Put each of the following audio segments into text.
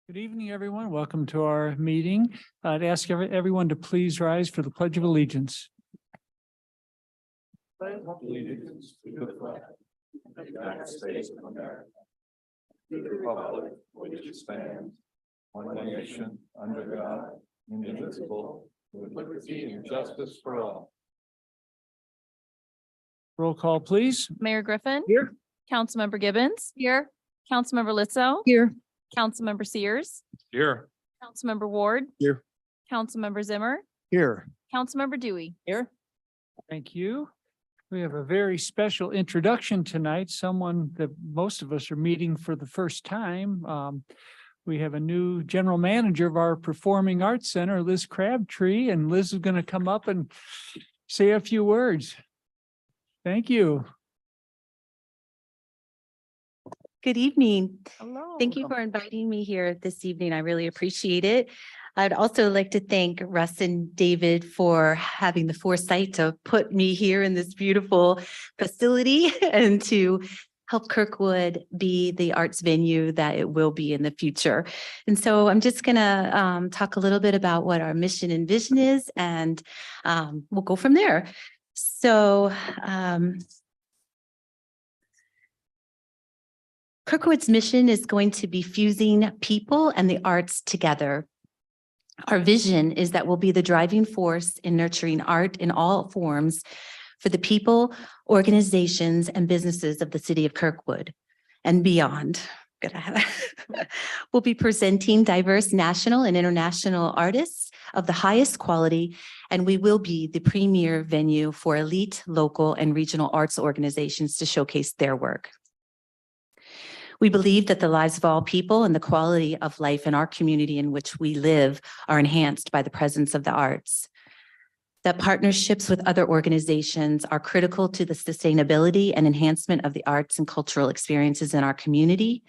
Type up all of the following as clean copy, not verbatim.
Good evening, everyone. Welcome to our meeting. I'd ask everyone to please rise for the Pledge of Allegiance. Allegiance to the flag of the United States of America, to the republic for which it stands, one nation, under God, indivisible, with liberty and justice for all. Roll call, please. Mayor Griffin. Here. Councilmember Gibbons. Here. Councilmember Litzo. Here. Councilmember Sears. Here. Councilmember Ward. Here. Councilmember Zimmer. Here. Councilmember Dewey. Here. Thank you. We have a very special introduction tonight, someone that most of us are meeting for the first time. We have a new general manager of our Performing Arts Center, Liz Crabtree, and Liz is going to come up and say a few words. Thank you. Good evening. Hello. Thank you for inviting me here this evening. I really appreciate it. I'd also like to thank Russ and David for having the foresight to put me here in this beautiful facility and to help Kirkwood be the arts venue that it will be in the future. And so I'm just gonna talk a little bit about what our mission and vision is, and we'll go from there. So Kirkwood's mission is going to be fusing people and the arts together. Our vision is that we'll be the driving force in nurturing art in all forms for the people, organizations, and businesses of the city of Kirkwood and beyond. We'll be presenting diverse national and international artists of the highest quality, and we will be the premier venue for elite, local, and regional arts organizations to showcase their work. We believe that the lives of all people and the quality of life in our community in which we live are enhanced by the presence of the arts. That partnerships with other organizations are critical to the sustainability and enhancement of the arts and cultural experiences in our community,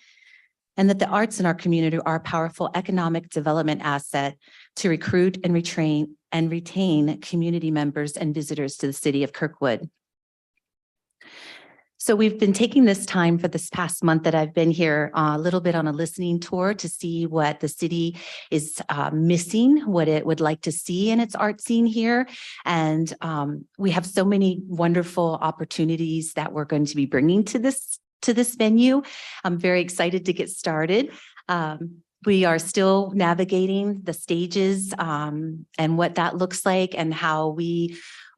and that the arts in our community are a powerful economic development asset to recruit and retain community members and visitors to the city of Kirkwood. So we've been taking this time for this past month that I've been here a little bit on a listening tour to see what the city is missing, what it would like to see in its art scene here. And we have so many wonderful opportunities that we're going to be bringing to this venue. I'm very excited to get started. We are still navigating the stages and what that looks like, and how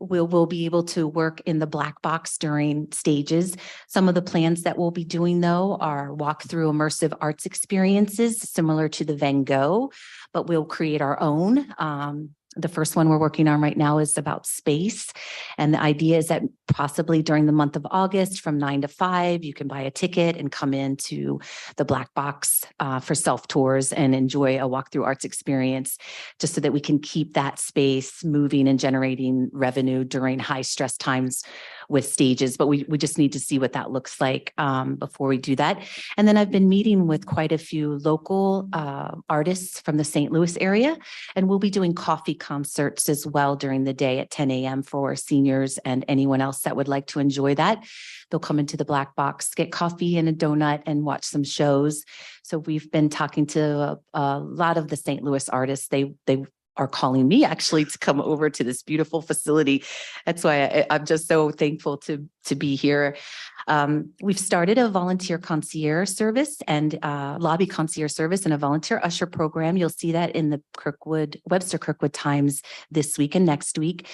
we'll be able to work in the black box during stages. Some of the plans that we'll be doing, though, are walk through immersive arts experiences similar to the Van Gogh, but we'll create our own. The first one we're working on right now is about space. And the idea is that possibly during the month of August from 9 to 5, you can buy a ticket and come into the black box for self-tours and enjoy a walkthrough arts experience, just so that we can keep that space moving and generating revenue during high stress times with stages. But we just need to see what that looks like before we do that. And then I've been meeting with quite a few local artists from the St. Louis area, and we'll be doing coffee concerts as well during the day at 10 a.m. for seniors and anyone else that would like to enjoy that. They'll come into the black box, get coffee and a donut, and watch some shows. So we've been talking to a lot of the St. Louis artists. They are calling me actually to come over to this beautiful facility. That's why I'm just so thankful to be here. We've started a volunteer concierge service and lobby concierge service and a volunteer usher program. You'll see that in the Webster Kirkwood Times this week and next week.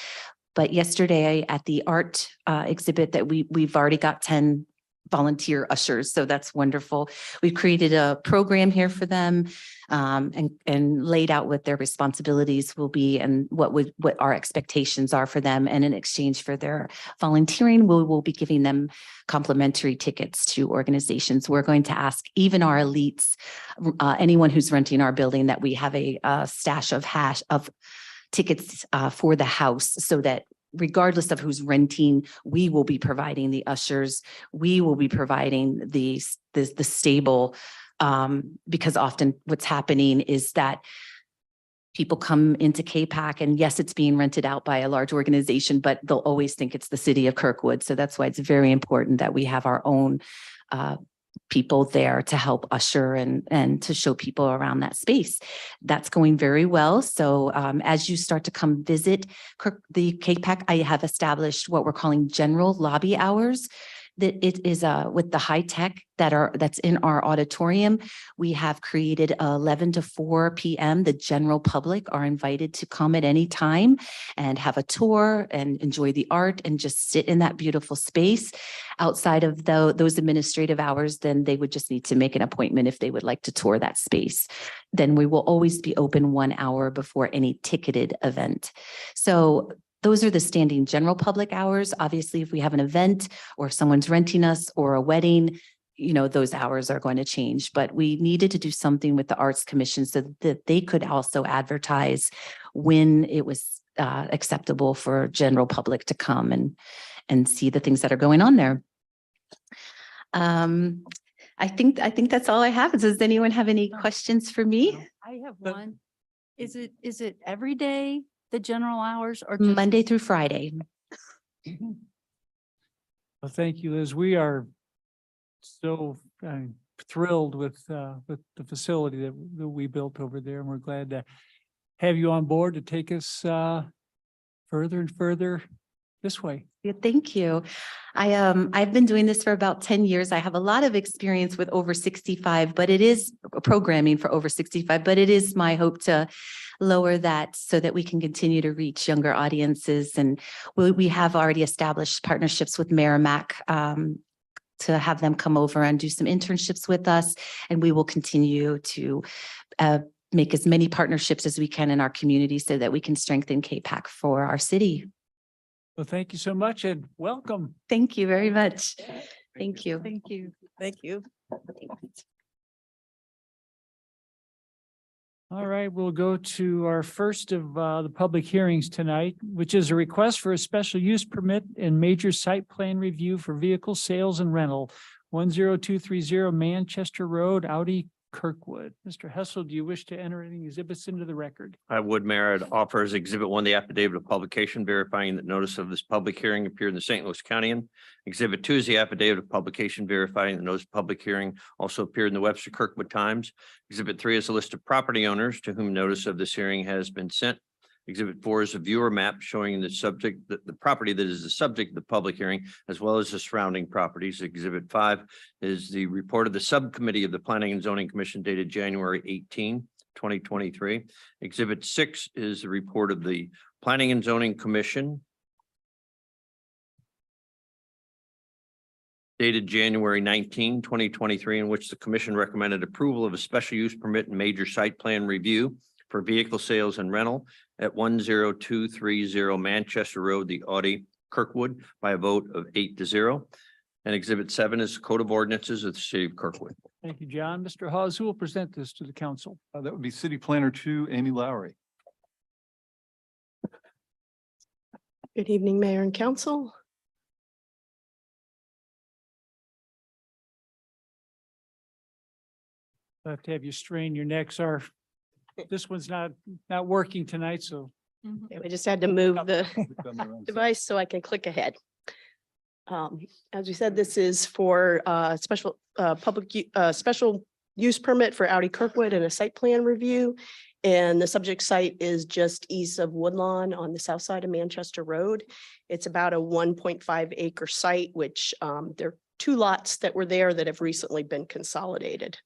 But yesterday at the art exhibit that we've already got 10 volunteer ushers. So that's wonderful. We've created a program here for them and laid out what their responsibilities will be and what our expectations are for them. And in exchange for their volunteering, we will be giving them complimentary tickets to organizations. We're going to ask even our elites, anyone who's renting our building, that we have a stash of tickets for the house, so that regardless of who's renting, we will be providing the ushers. We will be providing the stable, because often what's happening is that people come into KPAC and yes, it's being rented out by a large organization, but they'll always think it's the city of Kirkwood. So that's why it's very important that we have our own people there to help usher and to show people around that space. That's going very well. So as you start to come visit the KPAC, I have established what we're calling general lobby hours. That it is with the high tech that's in our auditorium. We have created 11 to 4 p.m. The general public are invited to come at any time and have a tour and enjoy the art and just sit in that beautiful space. Outside of those administrative hours, then they would just need to make an appointment if they would like to tour that space. Then we will always be open 1 hour before any ticketed event. So those are the standing general public hours. Obviously, if we have an event or if someone's renting us or a wedding, those hours are going to change. But we needed to do something with the Arts Commission so that they could also advertise when it was acceptable for general public to come and see the things that are going on there. I think that's all I have. Does anyone have any questions for me? I have one. Is it every day, the general hours, or just Monday through Friday. Well, thank you, Liz. We are so thrilled with the facility that we built over there, and we're glad to have you on board to take us further and further this way. Yeah, thank you. I've been doing this for about 10 years. I have a lot of experience with over 65, but it is programming for over 65, but it is my hope to lower that so that we can continue to reach younger audiences. And we have already established partnerships with Merrimack to have them come over and do some internships with us. And we will continue to make as many partnerships as we can in our community so that we can strengthen KPAC for our city. Well, thank you so much and welcome. Thank you very much. Thank you. Thank you. Thank you. All right, we'll go to our first of the public hearings tonight, which is a request for a special use permit and major site plan review for vehicle sales and rental, 10230 Manchester Road, Audi, Kirkwood. Mr. Hessel, do you wish to enter any exhibits into the record? I would, Mayor. I'd offer as Exhibit 1, the affidavit of publication verifying that notice of this public hearing appeared in the St. Louis County. Exhibit 2 is the affidavit of publication verifying that notice of public hearing also appeared in the Webster Kirkwood Times. Exhibit 3 is a list of property owners to whom notice of this hearing has been sent. Exhibit 4 is a viewer map showing the property that is the subject of the public hearing, as well as the surrounding properties. Exhibit 5 is the report of the subcommittee of the Planning and Zoning Commission dated January 18, 2023. Exhibit 6 is the report of the Planning and Zoning Commission dated January 19, 2023, in which the commission recommended approval of a special use permit and major site plan review for vehicle sales and rental at 10230 Manchester Road, the Audi, Kirkwood, by a vote of 8-0. And Exhibit 7 is the Code of Ordinances of the City of Kirkwood. Thank you, John. Mr. Hawes, who will present this to the council? That would be City Planner 2, Amy Lowry. Good evening, Mayor and Council. I have to have you strain your necks. This one's not working tonight, so. Yeah, we just had to move the device so I can click ahead. As we said, this is for special special use permit for Audi Kirkwood and a site plan review. And the subject site is just east of Woodlawn on the south side of Manchester Road. It's about a 1.5 acre site, which there are 2 lots that were there that have recently been consolidated.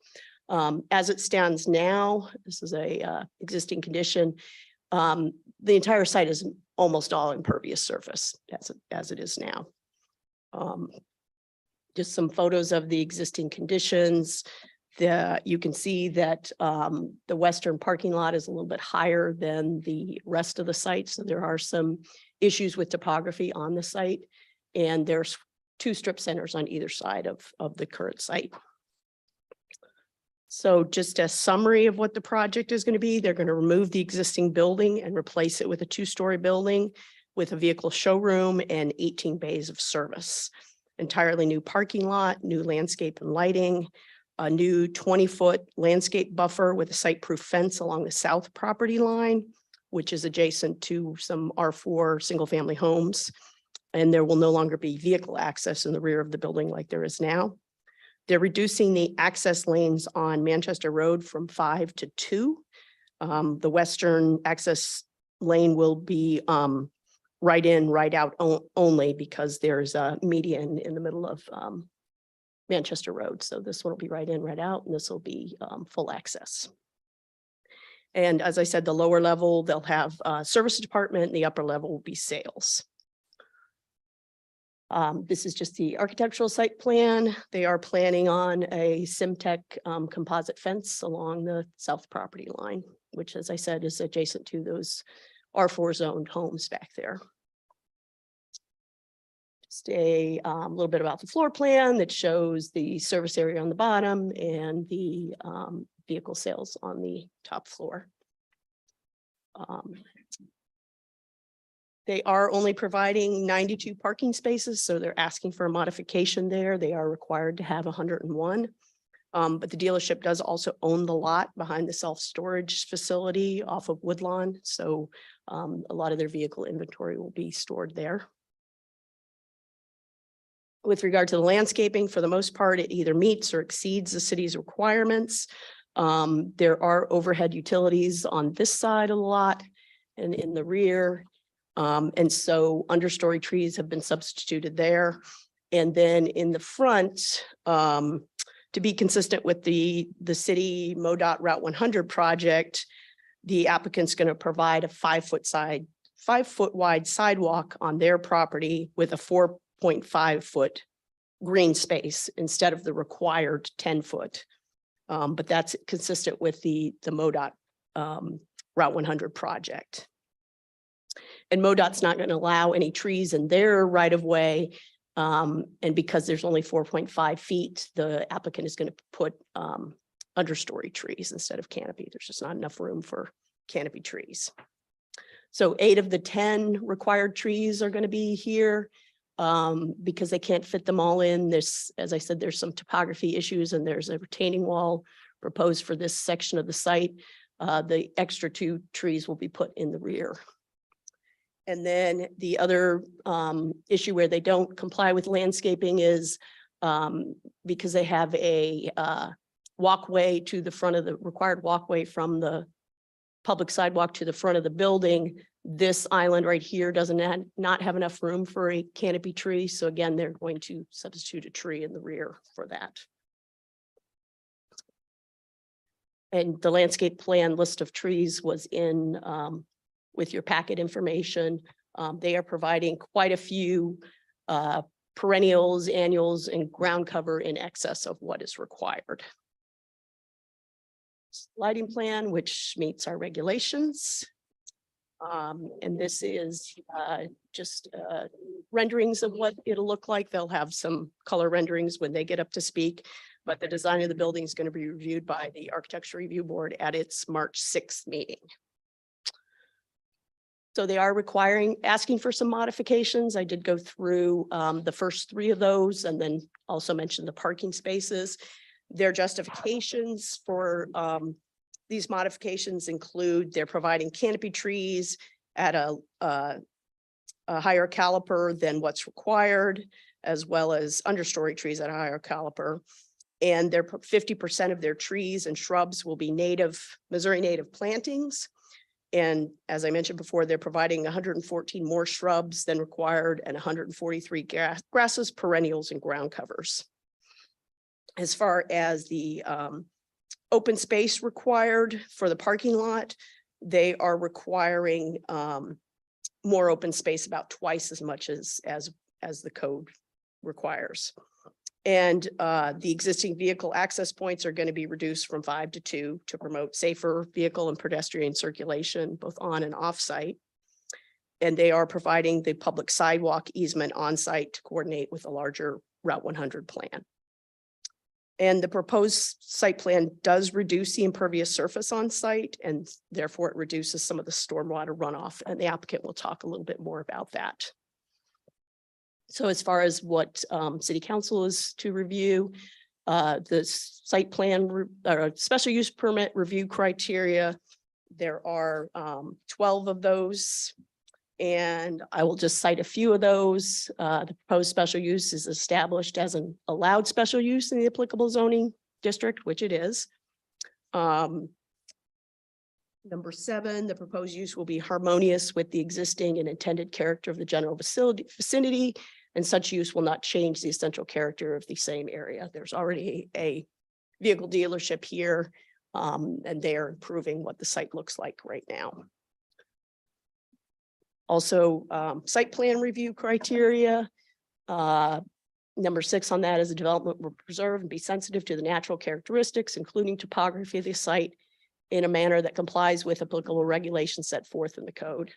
As it stands now, this is a existing condition. The entire site is almost all impervious surface as it is now. Just some photos of the existing conditions. You can see that the western parking lot is a little bit higher than the rest of the site. So there are some issues with topography on the site. And there's 2 strip centers on either side of the current site. So just a summary of what the project is going to be. They're going to remove the existing building and replace it with a 2-story building with a vehicle showroom and 18 bays of service. Entirely new parking lot, new landscape and lighting, a new 20-foot landscape buffer with a site-proof fence along the south property line, which is adjacent to some R4 single-family homes. And there will no longer be vehicle access in the rear of the building like there is now. They're reducing the access lanes on Manchester Road from 5 to 2. The western access lane will be right in, right out only because there's a median in the middle of Manchester Road. So this one will be right in, right out, and this will be full access. And as I said, the lower level, they'll have service department, and the upper level will be sales. This is just the architectural site plan. They are planning on a Simtech composite fence along the south property line, which, as I said, is adjacent to those R4 zoned homes back there. Just a little bit about the floor plan that shows the service area on the bottom and the vehicle sales on the top floor. They are only providing 92 parking spaces, so they're asking for a modification there. They are required to have 101. But the dealership does also own the lot behind the self-storage facility off of Woodlawn. So a lot of their vehicle inventory will be stored there. With regard to the landscaping, for the most part, it either meets or exceeds the city's requirements. There are overhead utilities on this side of the lot and in the rear. And so understory trees have been substituted there. And then in the front, to be consistent with the city MoDOT Route 100 project, the applicant's going to provide a 5 foot wide sidewalk on their property with a 4.5 foot green space instead of the required 10 foot. But that's consistent with the MoDOT Route 100 project. And MoDOT's not going to allow any trees in their right of way. And because there's only 4.5 feet, the applicant is going to put understory trees instead of canopy. There's just not enough room for canopy trees. So 8 of the 10 required trees are going to be here because they can't fit them all in. There's, as I said, there's some topography issues and there's a retaining wall proposed for this section of the site. The extra 2 trees will be put in the rear. And then the other issue where they don't comply with landscaping is because they have a walkway to the front of the required walkway from the public sidewalk to the front of the building. This island right here doesn't not have enough room for a canopy tree. So again, they're going to substitute a tree in the rear for that. And the landscape plan list of trees was in with your packet information. They are providing quite a few perennials, annuals, and ground cover in excess of what is required. Lighting plan, which meets our regulations. And this is just renderings of what it'll look like. They'll have some color renderings when they get up to speak, but the design of the building is going to be reviewed by the Architecture Review Board at its March 6th meeting. So they are asking for some modifications. I did go through the first 3 of those and then also mentioned the parking spaces. Their justifications for these modifications include they're providing canopy trees at a higher caliper than what's required, as well as understory trees at a higher caliper. And 50% of their trees and shrubs will be Missouri native plantings. And as I mentioned before, they're providing 114 more shrubs than required and 143 grasses, perennials, and ground covers. As far as the open space required for the parking lot, they are requiring more open space, about twice as much as the code requires. And the existing vehicle access points are going to be reduced from 5 to 2 to promote safer vehicle and pedestrian circulation, both on and off site. And they are providing the public sidewalk easement on site to coordinate with a larger Route 100 plan. And the proposed site plan does reduce the impervious surface on site, and therefore it reduces some of the stormwater runoff. And the applicant will talk a little bit more about that. So as far as what City Council is to review, the site plan or special use permit review criteria, there are 12 of those. And I will just cite a few of those. The proposed special use is established as an allowed special use in the applicable zoning district, which it is. Number 7, the proposed use will be harmonious with the existing and intended character of the general vicinity, and such use will not change the essential character of the same area. There's already a vehicle dealership here, and they are improving what the site looks like right now. Also, site plan review criteria. Number 6 on that is the development will preserve and be sensitive to the natural characteristics, including topography of the site, in a manner that complies with applicable regulations set forth in the code.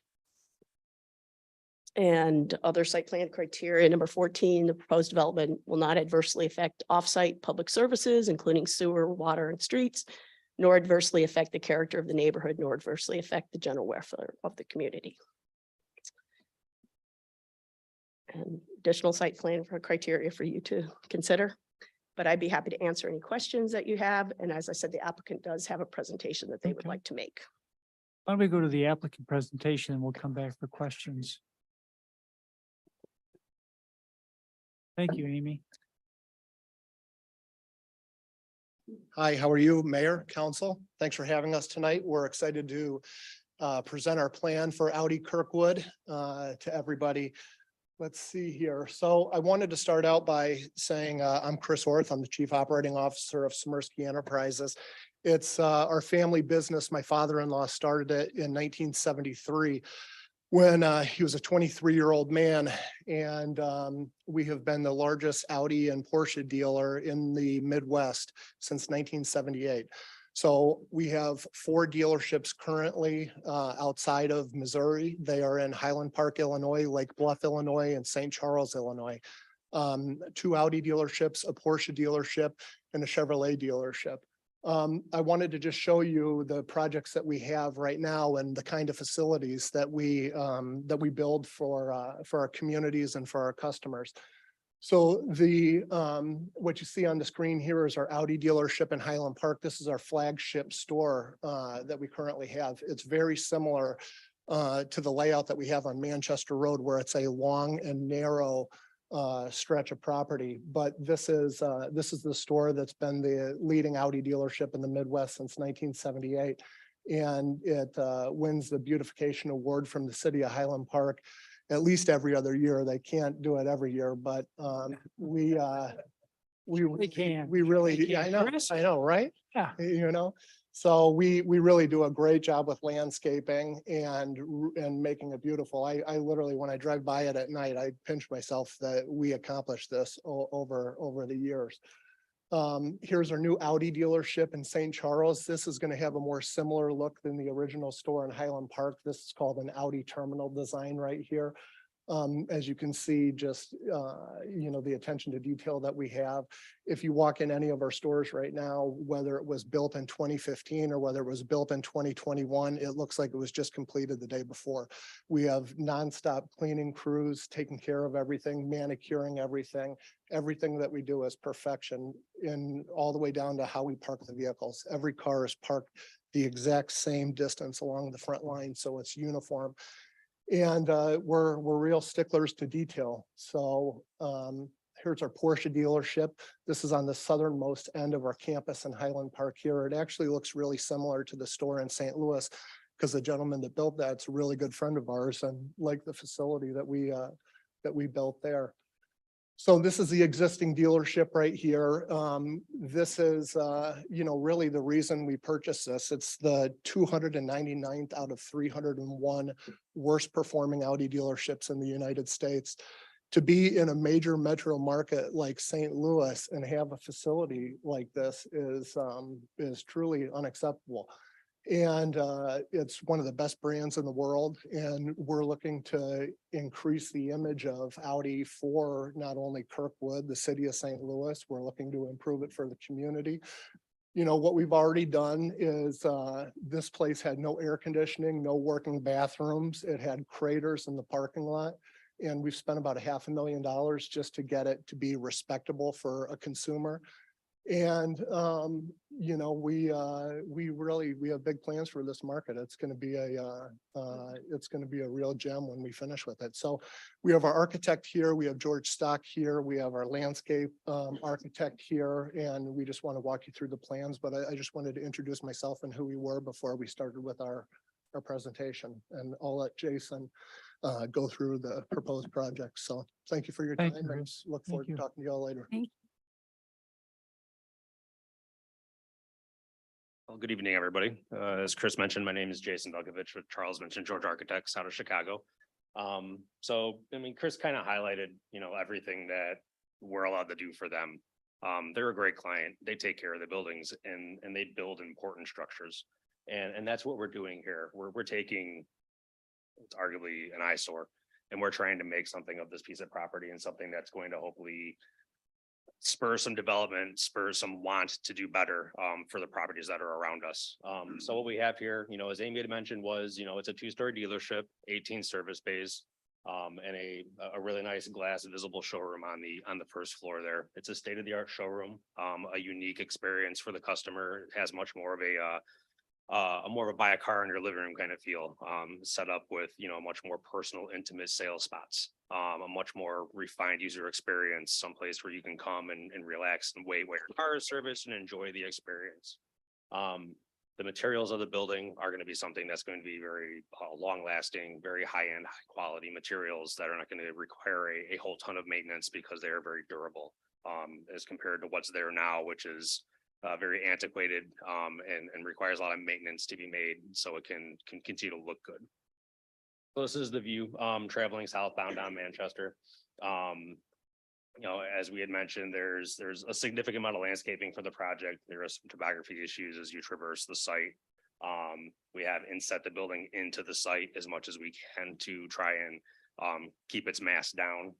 And other site plan criteria, number 14, the proposed development will not adversely affect off-site public services, including sewer, water, and streets, nor adversely affect the character of the neighborhood, nor adversely affect the general welfare of the community. And additional site plan for criteria for you to consider. But I'd be happy to answer any questions that you have. And as I said, the applicant does have a presentation that they would Okay. like to make. Why don't we go to the applicant presentation and we'll come back for questions. Thank you, Amy. Hi, how are you, Mayor, Council? Thanks for having us tonight. We're excited to present our plan for Audi Kirkwood to everybody. Let's see here. So I wanted to start out by saying I'm Chris Orth. I'm the Chief Operating Officer of Smirsky Enterprises. It's our family business. My father-in-law started it in 1973 when he was a 23-year-old man. And we have been the largest Audi and Porsche dealer in the Midwest since 1978. So we have 4 dealerships currently outside of Missouri. They are in Highland Park, Illinois, Lake Bluff, Illinois, and St. Charles, Illinois. 2 Audi dealerships, a Porsche dealership, and a Chevrolet dealership. I wanted to just show you the projects that we have right now and the kind of facilities that we build for our communities and for our customers. So the what you see on the screen here is our Audi dealership in Highland Park. This is our flagship store that we currently have. It's very similar to the layout that we have on Manchester Road, where it's a long and narrow stretch of property. But this is the store that's been the leading Audi dealership in the Midwest since 1978. And it wins the beautification award from the city of Highland Park at least every other year. They can't do it every year, but we can. We really, They yeah, can. I know, right? Yeah. You know, so we really do a great job with landscaping and making it beautiful. I literally, when I drive by it at night, I pinch myself that we accomplished this over the years. Here's our new Audi dealership in St. Charles. This is going to have a more similar look than the original store in Highland Park. This is called an Audi terminal design right here. As you can see, just, you know, the attention to detail that we have. If you walk in any of our stores right now, whether it was built in 2015 or whether it was built in 2021, it looks like it was just completed the day before. We have nonstop cleaning crews taking care of everything, manicuring everything. Everything that we do is perfection, in all the way down to how we park the vehicles. Every car is parked the exact same distance along the front line, so it's uniform. And we're real sticklers to detail. So here's our Porsche dealership. This is on the southernmost end of our campus in Highland Park here. It actually looks really similar to the store in St. Louis, because the gentleman that built that's a really good friend of ours and like the facility that we built there. So this is the existing dealership right here. This is, you know, really the reason we purchased this. It's the 299th out of 301 worst performing Audi dealerships in the United States. To be in a major metro market like St. Louis and have a facility like this is truly unacceptable. And it's one of the best brands in the world. And we're looking to increase the image of Audi for not only Kirkwood, the city of St. Louis, we're looking to improve it for the community. You know, what we've already done is this place had no air conditioning, no working bathrooms. It had craters in the parking lot. And we've spent about $500,000 just to get it to be respectable for a consumer. And, you know, we have big plans for this market. It's going to be a real gem when we finish with it. So we have our architect here, we have George Stock here, we have our landscape architect here, and we just want to walk you through the plans. But I just wanted to introduce myself and who we were before we started with our presentation. And I'll let Jason go through the proposed project. So thank you for your time Thank you, and Chris. look Thank forward to you. talking to you all later. Well, good evening, everybody. As Chris mentioned, my name is Jason Belkovich with Charles mentioned George Architects out of Chicago. So, I mean, Chris kind of highlighted, you know, everything that we're allowed to do for them. They're a great client. They take care of the buildings and they build important structures. And that's what we're doing here. We're taking, it's arguably an eyesore, and we're trying to make something of this piece of property and something that's going to hopefully spur some development, spur some want to do better for the properties that are around us. So what we have here, you know, as Amy had mentioned was, you know, it's a two-story dealership, 18 service bays, and a really nice glass visible showroom on the first floor there. It's a state-of-the-art showroom, a unique experience for the customer. It has much more of a more of a buy a car in your living room kind of feel, set up with, you know, much more personal, intimate sales spots, a much more refined user experience, someplace where you can come and relax and wait while your car is serviced and enjoy the experience. The materials of the building are going to be something that's going to be very long lasting, very high end, high quality materials that are not going to require a whole ton of maintenance because they are very durable, as compared to what's there now, which is very antiquated and requires a lot of maintenance to be made so it can continue to look good. So this is the view traveling southbound down Manchester. You know, as we had mentioned, there's a significant amount of landscaping for the project. There are some topography issues as you traverse the site. We have inset the building into the site as much as we can to try and keep its mass down.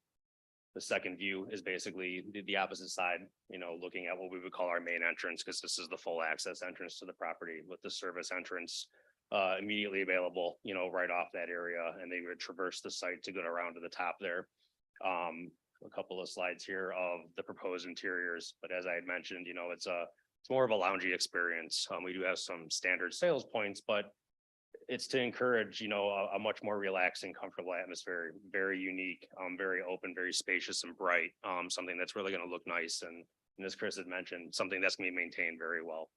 The second view is basically the opposite side, you know, looking at what we would call our main entrance, because this is the full access entrance to the property with the service entrance immediately available, you know, right off that area. And they would traverse the site to get around to the top there. A couple of slides here of the proposed interiors, but as I had mentioned, you know, it's more of a loungy experience. We do have some standard sales points, but it's to encourage, you know, a much more relaxed and comfortable atmosphere, very unique, very open, very spacious and bright, something that's really going to look nice. And as Chris had mentioned, something that's going to be maintained very well.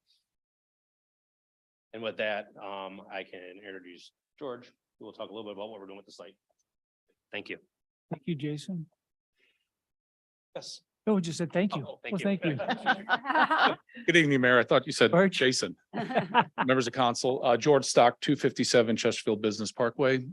And with that, I can introduce George, who will talk a little bit about what we're doing with the site. Thank you. Thank you, Jason. Yes. Oh, just said thank you. Oh, Well, thank you. Good evening, Mayor. I thought you said George. Jason. Members of council, George Stock, 257 Chesterfield Business Parkway.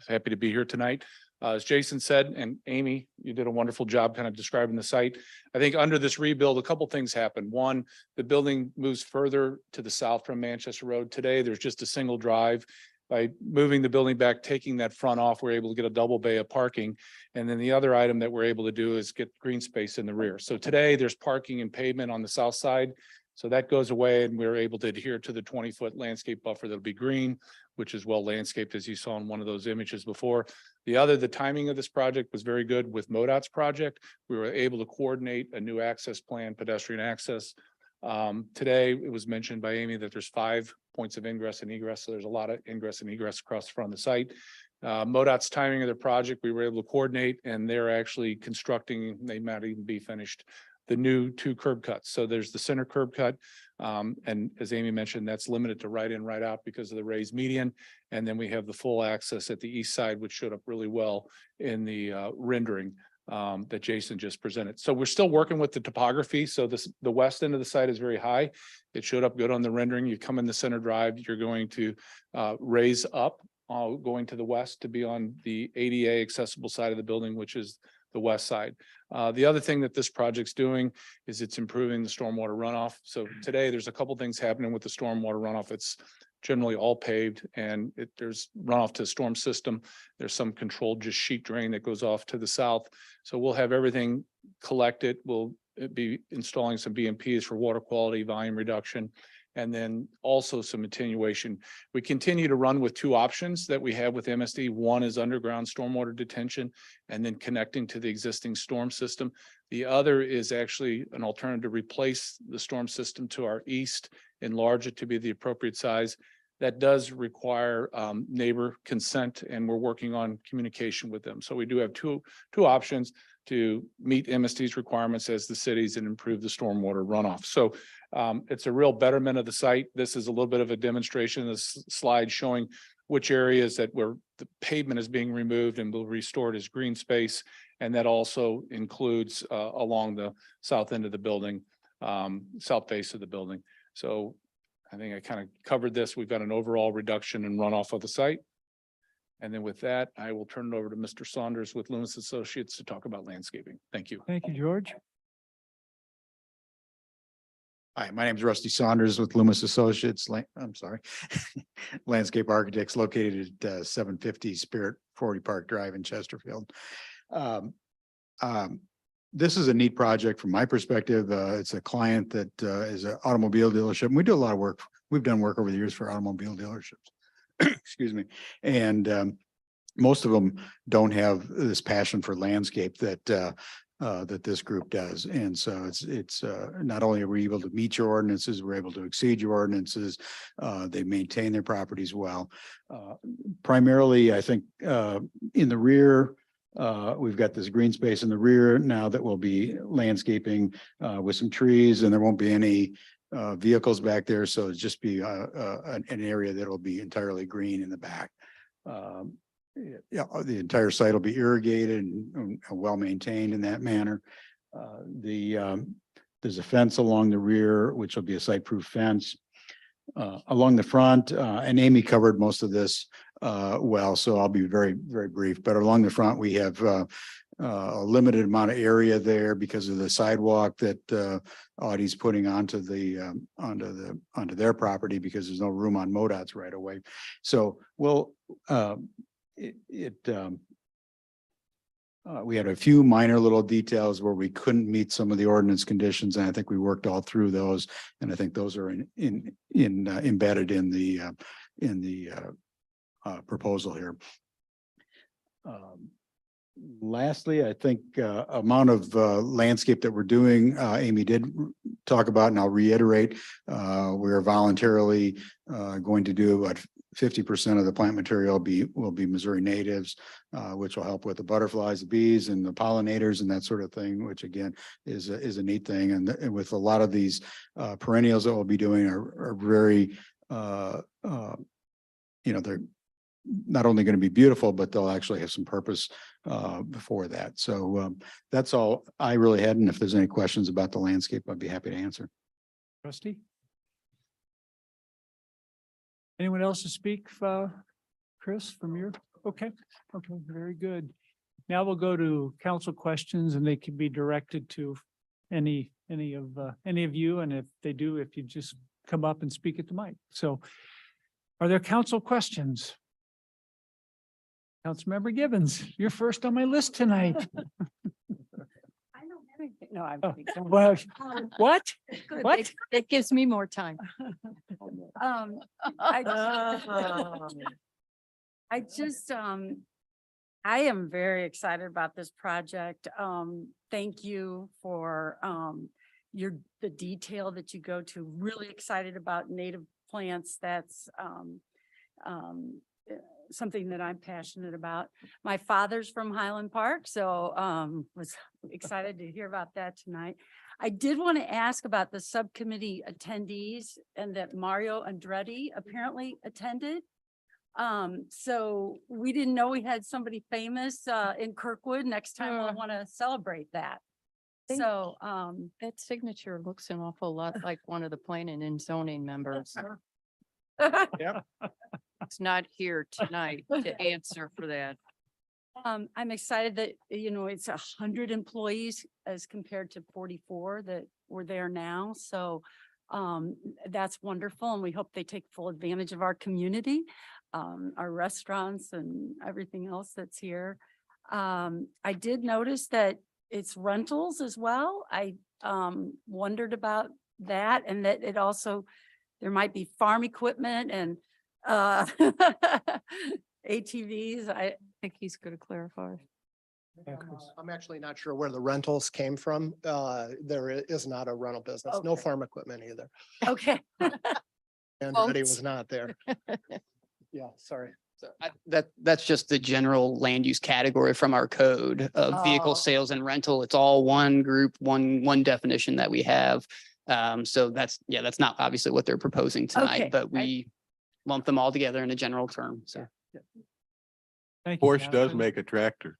Happy to be here tonight. As Jason said, and Amy, you did a wonderful job kind of describing the site. I think under this rebuild, a couple things happened. One, the building moves further to the south from Manchester Road. Today, there's just a single drive. By moving the building back, taking that front off, we're able to get a double bay of parking. And then the other item that we're able to do is get green space in the rear. So today there's parking and pavement on the south side. So that goes away and we're able to adhere to the 20-foot landscape buffer that'll be green, which is well landscaped, as you saw in one of those images before. The timing of this project was very good with MoDOT's project. We were able to coordinate a new access plan, pedestrian access. Today, it was mentioned by Amy that there's 5 points of ingress and egress. So there's a lot of ingress and egress across the front of the site. MoDOT's timing of their project, we were able to coordinate and they're actually constructing, they might even be finished, the new 2 curb cuts. So there's the center curb cut. And as Amy mentioned, that's limited to right in, right out because of the raised median. And then we have the full access at the east side, which showed up really well in the rendering that Jason just presented. So we're still working with the topography. So the west end of the site is very high. It showed up good on the rendering. You come in the center drive, you're going to raise up, going to the west to be on the ADA accessible side of the building, which is the west side. The other thing that this project's doing is it's improving the stormwater runoff. So today there's a couple things happening with the stormwater runoff. It's generally all paved and there's runoff to the storm system. There's some controlled just sheet drain that goes off to the south. So we'll have everything collected. We'll be installing some BMPs for water quality, volume reduction. and then also some attenuation. We continue to run with two options that we have with MSD. One is underground stormwater detention and then connecting to the existing storm system. The other is actually an alternative to replace the storm system to our east, enlarge it to be the appropriate size. That does require neighbor consent, and we're working on communication with them. So we do have two options to meet MSD's requirements as the cities and improve the stormwater runoff. So it's a real betterment of the site. This is a little bit of a demonstration, this slide showing which areas that where the pavement is being removed and will be restored as green space. And that also includes along the south end of the building, south face of the building. So I think I kind of covered this. We've got an overall reduction in runoff of the site. And then with that, I will turn it over to Mr. Saunders with Loomis Associates to talk about landscaping. Thank you. Thank you, George. Hi, my name is Rusty Saunders with Loomis Associates. I'm sorry. Landscape Architects located at 750 Spirit 40 Park Drive in Chesterfield. This is a neat project from my perspective. It's a client that is an automobile dealership. And we do a lot of work. We've done work over the years for automobile dealerships. Excuse me. And most of them don't have this passion for landscape that that this group does. And so it's not only are we able to meet your ordinances, we're able to exceed your ordinances. They maintain their properties well. Primarily, I think in the rear, we've got this green space in the rear now that will be landscaping with some trees, and there won't be any vehicles back there. So it'll just be an area that will be entirely green in the back. Yeah, the entire site will be irrigated and well maintained in that manner. There's a fence along the rear, which will be a site-proof fence. Along the front, and Amy covered most of this well, so I'll be very, very brief. But along the front, we have a limited amount of area there because of the sidewalk that Audi's putting onto their property because there's no room on MoDOT's right away. So we'll we had a few minor little details where we couldn't meet some of the ordinance conditions, and I think we worked all through those. And I think those are embedded in the proposal here. Lastly, I think amount of landscape that we're doing, Amy did talk about, and I'll reiterate, we're voluntarily going to do about 50% of the plant material will be Missouri natives, which will help with the butterflies, the bees, and the pollinators and that sort of thing, which again is a neat thing. And with a lot of these perennials that we'll be doing are very, they're not only going to be beautiful, but they'll actually have some purpose before that. So that's all I really had. And if there's any questions about the landscape, I'd be happy to answer. Rusty? Anyone else to speak, Chris, from your, okay, very good. Now we'll go to council questions, and they can be directed to any of you. And if they do, if you just come up and speak at the mic. So are there council questions? Councilmember Gibbons, you're first on my list tonight. I don't have anything. No, I'm. Oh, well, what? Good. What? It gives me more time. I am very excited about this project. Thank you for the detail that you go to. Really excited about native plants. That's something that I'm passionate about. My father's from Highland Park, so was excited to hear about that tonight. I did want to ask about the subcommittee attendees and that Mario Andretti apparently attended. So we didn't know we had somebody famous in Kirkwood. Next time I want to celebrate that. So that signature looks an awful lot like one of the planning and zoning members. Yep. It's not here tonight to answer for that. I'm excited that, it's 100 employees as compared to 44 that were there now. So that's wonderful. And we hope they take full advantage of our community, our restaurants and everything else that's here. I did notice that it's rentals as well. I wondered about that, and that it also there might be farm equipment and ATVs. I think he's going to clarify. I'm actually not sure where the rentals came from. There is not a rental business, no Okay. farm equipment either. okay. And Boats. Eddie was not there. Yeah, sorry. So that's just the general land use category from our code of vehicle Oh. sales and rental. It's all one group, one definition that we have. So that's not obviously what they're proposing Okay, tonight, but we lump them all together in a general term. So. Thank you. Porsche does Jonathan. make a tractor.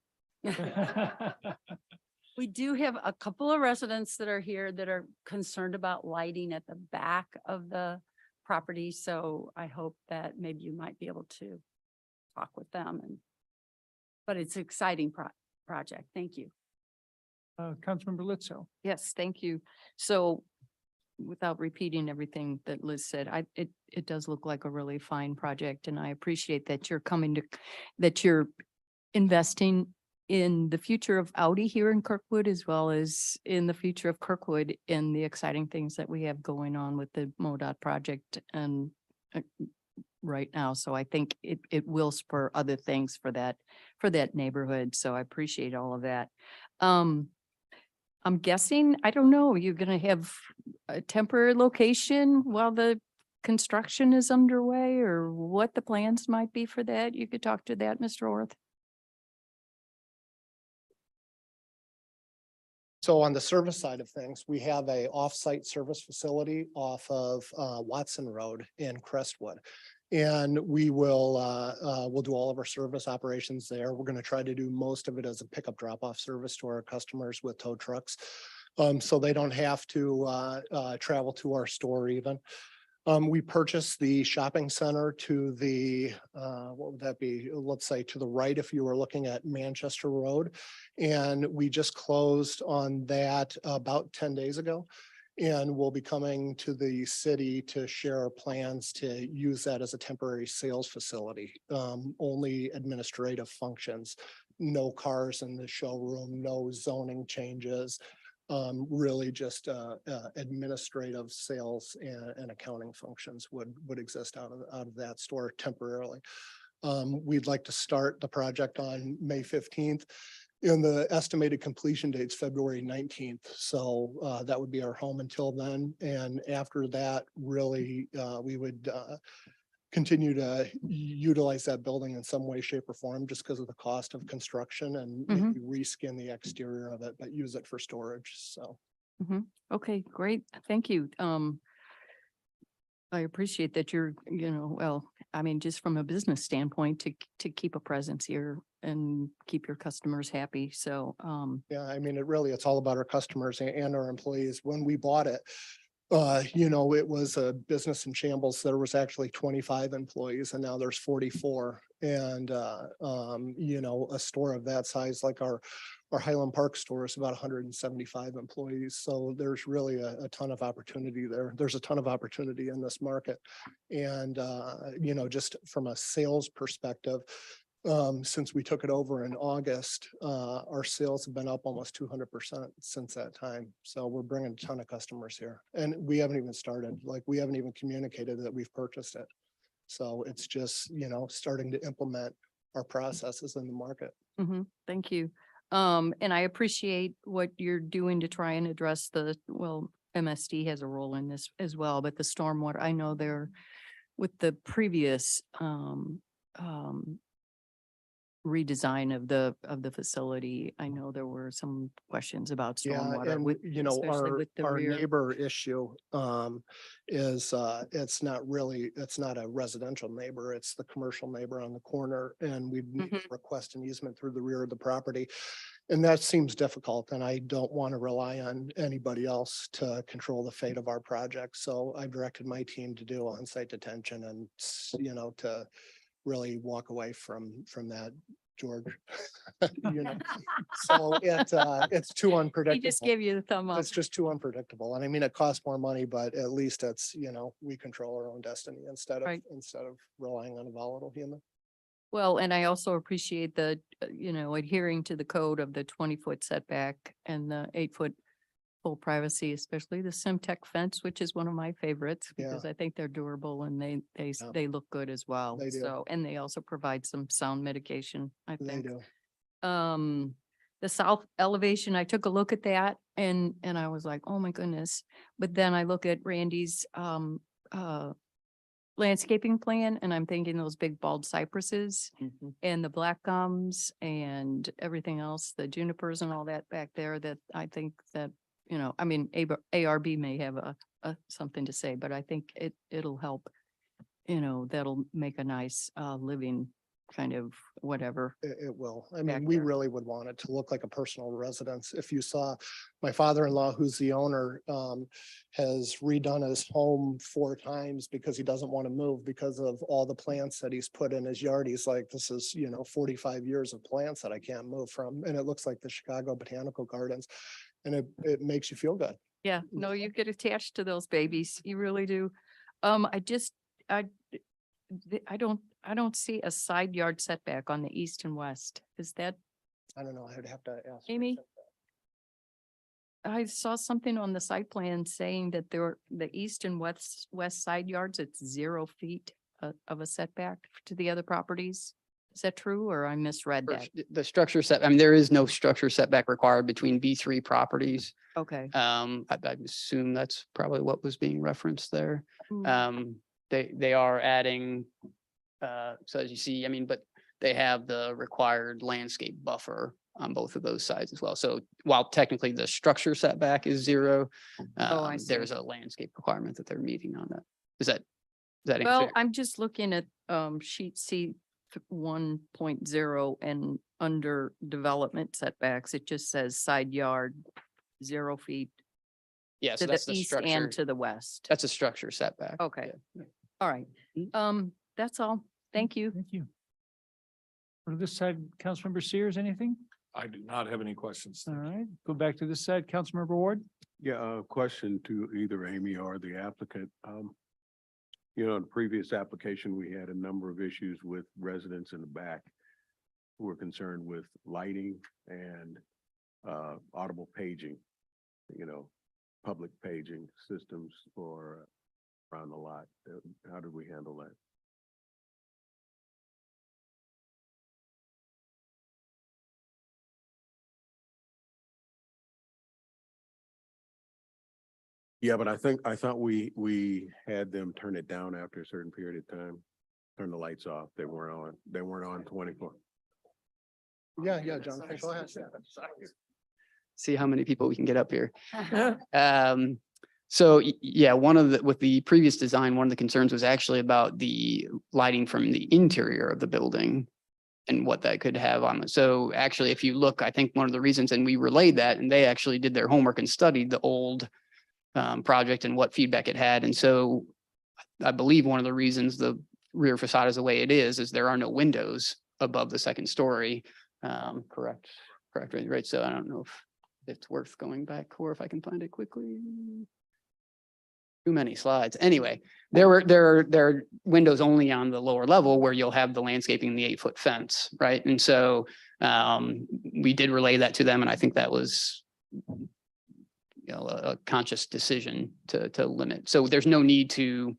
We do have a couple of residents that are here that are concerned about lighting at the back of the property. So I hope that maybe you might be able to talk with them but it's an exciting project. Thank you. Councilmember Litzo. Yes, thank you. So without repeating everything that Liz said, it does look like a really fine project, and I appreciate that that you're investing in the future of Audi here in Kirkwood, as well as in the future of Kirkwood and the exciting things that we have going on with the MoDOT project and right now. So I think it will spur other things for that neighborhood. So I appreciate all of that. I'm guessing, I don't know, you're gonna have a temporary location while the construction is underway, or what the plans might be for that? You could talk to that, Mr. Orth. So on the service side of things, we have a off-site service facility off of Watson Road in Crestwood. And we will we'll do all of our service operations there. We're going to try to do most of it as a pickup drop-off service to our customers with tow trucks. So they don't have to travel to our store even. We purchased the shopping center to the, what would that be? Let's say to the right, if you were looking at Manchester Road. And we just closed on that about 10 days ago. And we'll be coming to the city to share our plans to use that as a temporary sales facility. Only administrative functions, no cars in the showroom, no zoning changes. Really just administrative sales and accounting functions would exist out of that store temporarily. We'd like to start the project on May 15th. And the estimated completion date's February 19th. So that would be our home until then. And after that, really, we would continue to utilize that building in some way, shape or form, just because of the cost of construction and maybe reskin the exterior of it, but use it for storage. So. Okay, great. Thank you. I appreciate that you're, well, I mean, just from a business standpoint to keep a presence here and keep your customers happy. So, yeah, I mean, it's all about our customers and our employees. When we bought it, it was a business in shambles. There was actually 25 employees and now there's 44. And, a store of that size, like our Highland Park store, is about 175 employees. So there's really a ton of opportunity there. There's a ton of opportunity in this market. And, just from a sales perspective, since we took it over in August, our sales have been up almost 200% since that time. So we're bringing a ton of customers here and we haven't even started, we haven't even communicated that we've purchased it. So it's just, starting to implement our processes in the market. thank you. And I appreciate what you're doing to try and address MSD has a role in this as well, but the stormwater, I know they're with the previous, redesign of the facility. I know there were some questions about Yeah, stormwater and with, especially with the our rear. neighbor issue is it's not a residential neighbor, it's the commercial neighbor on the corner, and we need to request an easement through the rear of the property. And that seems difficult, and I don't want to rely on anybody else to control the fate of our project. So I've directed my team to do on-site detention and, to really walk away from that, George. So it's too unpredictable. He just gave you the thumb up. It's just too unpredictable. And I mean, it costs more money, but at least it's, we control our own destiny instead of relying on a volatile human. Well, and I also appreciate the, adhering to the code of the 20-foot setback and the 8-foot full privacy, especially the Simtech fence, which is one of my favorites Yeah. because I think they're durable and Yeah. they look good as well. They do. So, and they also provide some sound mitigation, I They think. do. The south elevation, I took a look at that and I was like, oh my goodness. But then I look at Randy's, landscaping plan and I'm thinking those big bald cypresses and the black gums and everything else, the junipers and all that back there that I think that, you know, I mean, ARB may have a something to say, but I think it'll help, you know, that'll make a nice, living kind of whatever. It will. I back mean, we there. really would want it to look like a personal residence. If you saw my father-in-law, who's the owner, has redone his home 4 times because he doesn't want to move because of all the plants that he's put in his yard. He's like, this is, 45 years of plants that I can't move from. And it looks like the Chicago Botanical Gardens. And it makes you feel good. Yeah, no, you get attached to those babies. You really do. I don't see a side yard setback on the east and west. Is that, I don't know. I'd have to ask. Amy? I saw something on the site plan saying that the east and west side yards, it's 0 feet of a setback to the other properties. Is that true or I misread For that? The structure set, I mean, there is no structure setback required between B3 properties. Okay. I assume that's probably what was being referenced there. Mm. They are adding, so as you see, I mean, but they have the required landscape buffer on both of those sides as well. So while technically the structure setback is 0, I see. there's a landscape requirement that they're meeting on that. Does that Well, answer? I'm just looking at sheet C 1.0 and under development setbacks, it just says side yard 0 feet Yeah, so to the that's the east structure. and to the west. That's a structure setback. Okay. Yeah. All right. That's all. Thank you. Thank you. For this side, Councilmember Sears, anything? I do not have any questions. All right, go back to this side, Councilmember Ward. Yeah, a question to either Amy or the applicant. In the previous application, we had a number of issues with residents in the back who were concerned with lighting and audible paging, public paging systems for around the lot. How did we handle that? Yeah, but I thought we had them turn it down after a certain period of time. Turn the lights off. They weren't on 24. Yeah, John, go ahead. See how many people we can get up here. Yeah, with the previous design, one of the concerns was actually about the lighting from the interior of the building and what that could have on it. So actually, if you look, I think one of the reasons, and we relayed that, and they actually did their homework and studied the old project and what feedback it had. And so I believe one of the reasons the rear facade is the way it is there are no windows above the second story. Correct, right? So I don't know if it's worth going back or if I can find it quickly. Too many slides. Anyway, there are windows only on the lower level where you'll have the landscaping, the 8-foot fence, right? And so we did relay that to them, and I think that was a conscious decision to limit. So there's no need to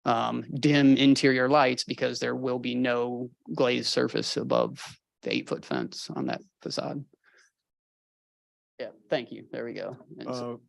dim interior lights because there will be no glazed surface above the 8-foot fence on that facade. Yeah, thank you. There we go. And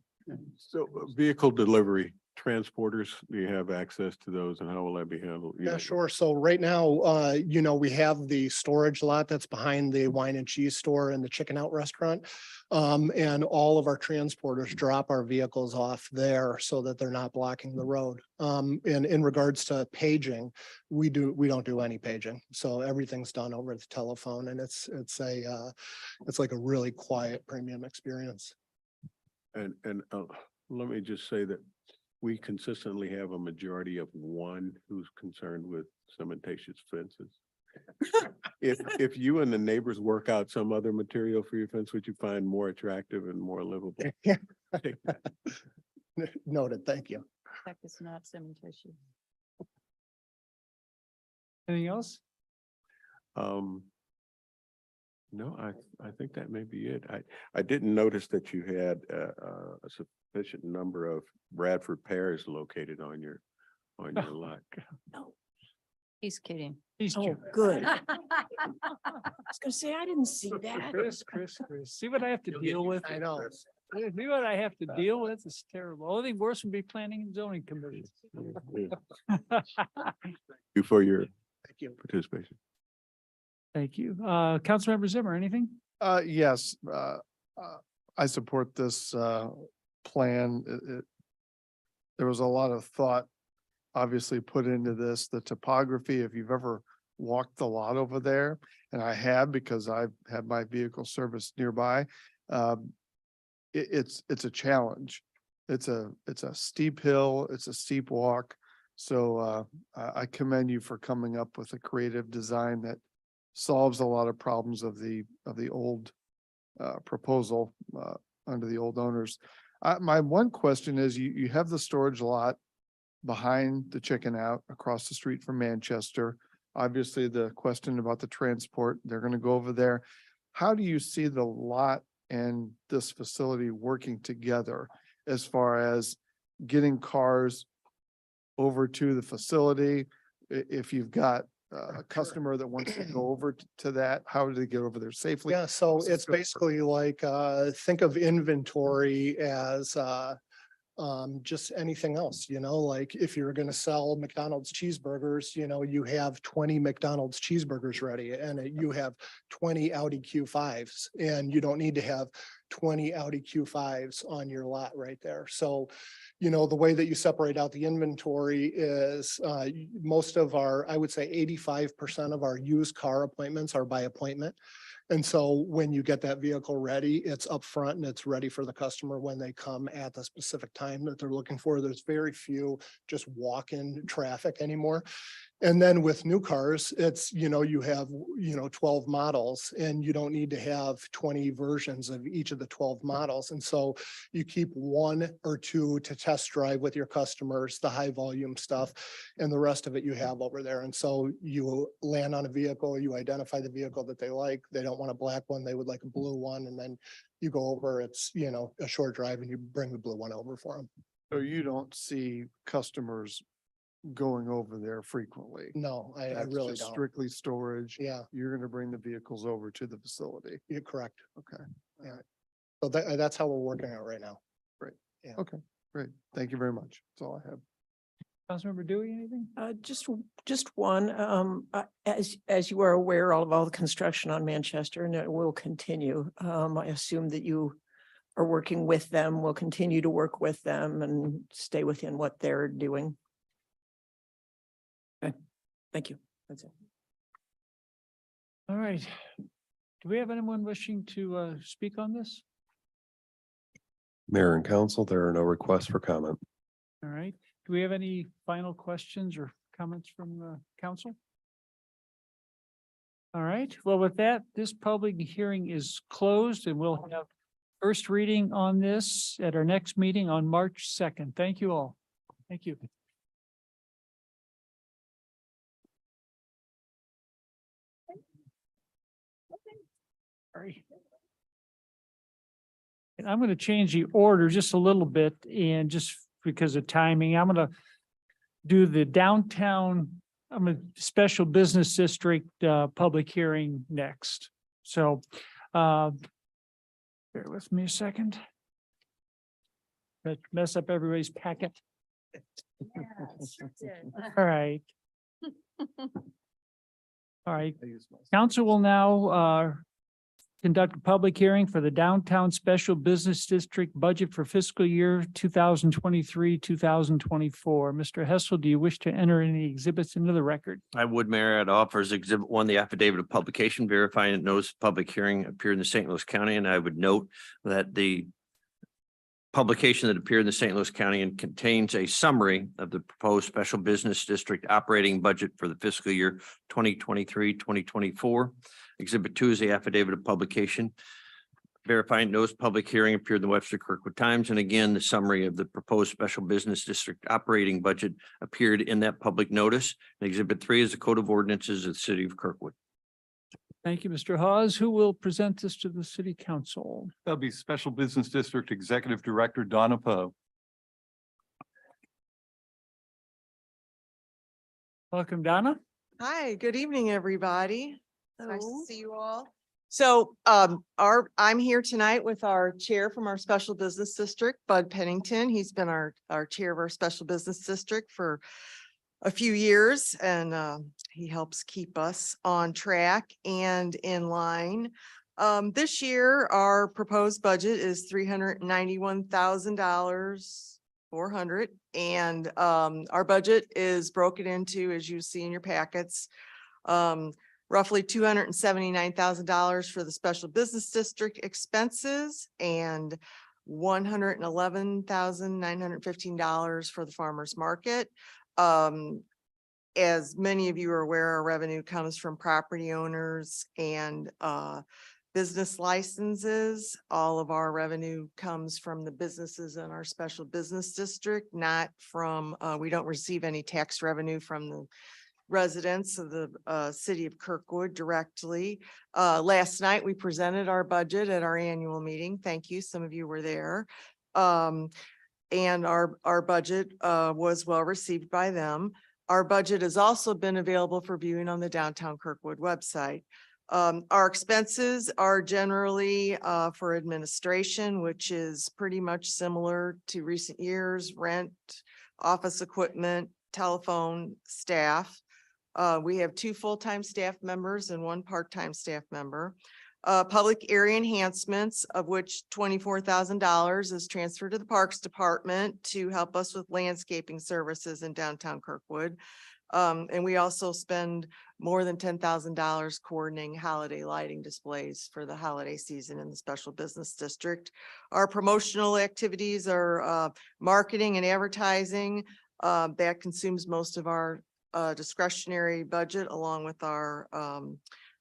So vehicle delivery, transporters, do you have access to those and how will that be handled? Yeah, sure. So right now, we have the storage lot that's behind the wine and cheese store and the Chicken Out restaurant. And all of our transporters drop our vehicles off there so that they're not blocking the road. And in regards to paging, we don't do any paging. So everything's done over the telephone and it's like a really quiet premium experience. And let me just say that we consistently have a majority of one who's concerned with cementatious fences. If you and the neighbors work out some other material for your fence, which you find more attractive and more livable. Take that. Noted. Thank you. That is not cementitious. Anything else? No, I think that may be it. I didn't notice that you had a sufficient number of Bradford pears located on your lot. He's kidding. He's Oh, joking. good. I was gonna say, I didn't see that. Chris, see what I have to deal with? I know. See what I have to deal with? It's terrible. Only thing worse would be planning and zoning committee. You for your Thank you. participation. Thank you. Councilmember Zimmer, anything? Yes, I support this plan. There was a lot of thought obviously put into this, the topography, if you've ever walked the lot over there, and I have because I've had my vehicle serviced nearby. It's a challenge. It's a steep hill, it's a steep walk. So I commend you for coming up with a creative design that solves a lot of problems of the old proposal under the old owners. My one question is, you have the storage lot behind the Chicken Out across the street from Manchester. Obviously, the question about the transport, they're going to go over there. How do you see the lot and this facility working together as far as getting cars over to the facility? If you've got a customer that wants to go over to that, how do they get over there safely? Yeah, so How's this it's go for- basically like, think of inventory as, just anything else, like if you're gonna sell McDonald's cheeseburgers, you have 20 McDonald's cheeseburgers ready and you have 20 Audi Q5s, and you don't need to have 20 Audi Q5s on your lot right there. So, the way that you separate out the inventory is, most of our, I would say 85% of our used car appointments are by appointment. And so when you get that vehicle ready, it's up front and it's ready for the customer when they come at the specific time that they're looking for. There's very few just walk-in traffic anymore. And then with new cars, it's, you have, 12 models, and you don't need to have 20 versions of each of the 12 models. And so you keep one or two to test drive with your customers, the high volume stuff, and the rest of it you have over there. And so you land on a vehicle, you identify the vehicle that they like. They don't want a black one, they would like a blue one. And then you go over, it's, a short drive, and you bring the blue one over for them. So you don't see customers going over there frequently? No, I That's really just don't. Strictly storage. Yeah, You're gonna bring the vehicles over to the facility. you're correct. Okay, So that's how we're working on it right now. great. Thank you very much. That's all I have. Councilmember Dewey, anything? Just one, as you are aware, all the construction on Manchester, and it will continue. I assume that you are working with them, will continue to work with them and stay within what they're doing. Okay, thank you. That's it. All right. Do we have anyone wishing to speak on this? Mayor and council, there are no requests for comment. All right. Do we have any final questions or comments from council? All right. Well, with that, this public hearing is closed, and we'll have first reading on this at our next meeting on March 2nd. Thank you all. Thank you. Sorry. And I'm going to change the order just a little bit, and just because of timing, I'm going to do the downtown, I'm a special business district public hearing next. So bear with me a second. That mess up everybody's packet. All right. All right. Council will now conduct a public hearing for the Downtown Special Business District budget for fiscal year 2023, 2024. Mr. Hessel, do you wish to enter any exhibits into the record? I would, Mayor, I'd offer as Exhibit 1, the affidavit of publication verifying that notice of public hearing appeared in the St. Louis County, and I would note that the publication that appeared in the St. Louis County and contains a summary of the proposed special business district operating budget for the fiscal year 2023, 2024. Exhibit 2 is the affidavit of publication verifying notice of public hearing appeared in the Webster Kirkwood Times. And again, the summary of the proposed special business district operating budget appeared in that public notice. And Exhibit 3 is the Code of Ordinances of the City of Kirkwood. Thank you, Mr. Hawes. Who will present this to the city council? That'll be Special Business District Executive Director Donna Poe. Welcome, Donna. Hi, good evening, everybody. It's nice Hello. to see you all. So I'm here tonight with our chair from our special business district, Bud Pennington. He's been our chair of our special business district for a few years, and he helps keep us on track and in line. This year, our proposed budget is $391,400. And our budget is broken into, as you see in your packets, roughly $279,000 for the special business district expenses and $111,915 for the farmer's market. As many of you are aware, our revenue comes from property owners and business licenses. All of our revenue comes from the businesses in our special business district, not from, we don't receive any tax revenue from the residents of the city of Kirkwood directly. Last night, we presented our budget at our annual meeting. Thank you. Some of you were there. And our budget was well received by them. Our budget has also been available for viewing on the Downtown Kirkwood website. Our expenses are generally for administration, which is pretty much similar to recent years: rent, office equipment, telephone, staff. We have 2 full-time staff members and 1 part-time staff member. Public area enhancements, of which $24,000 is transferred to the Parks Department to help us with landscaping services in downtown Kirkwood. And we also spend more than $10,000 coordinating holiday lighting displays for the holiday season in the special business district. Our promotional activities are marketing and advertising. That consumes most of our discretionary budget, along with our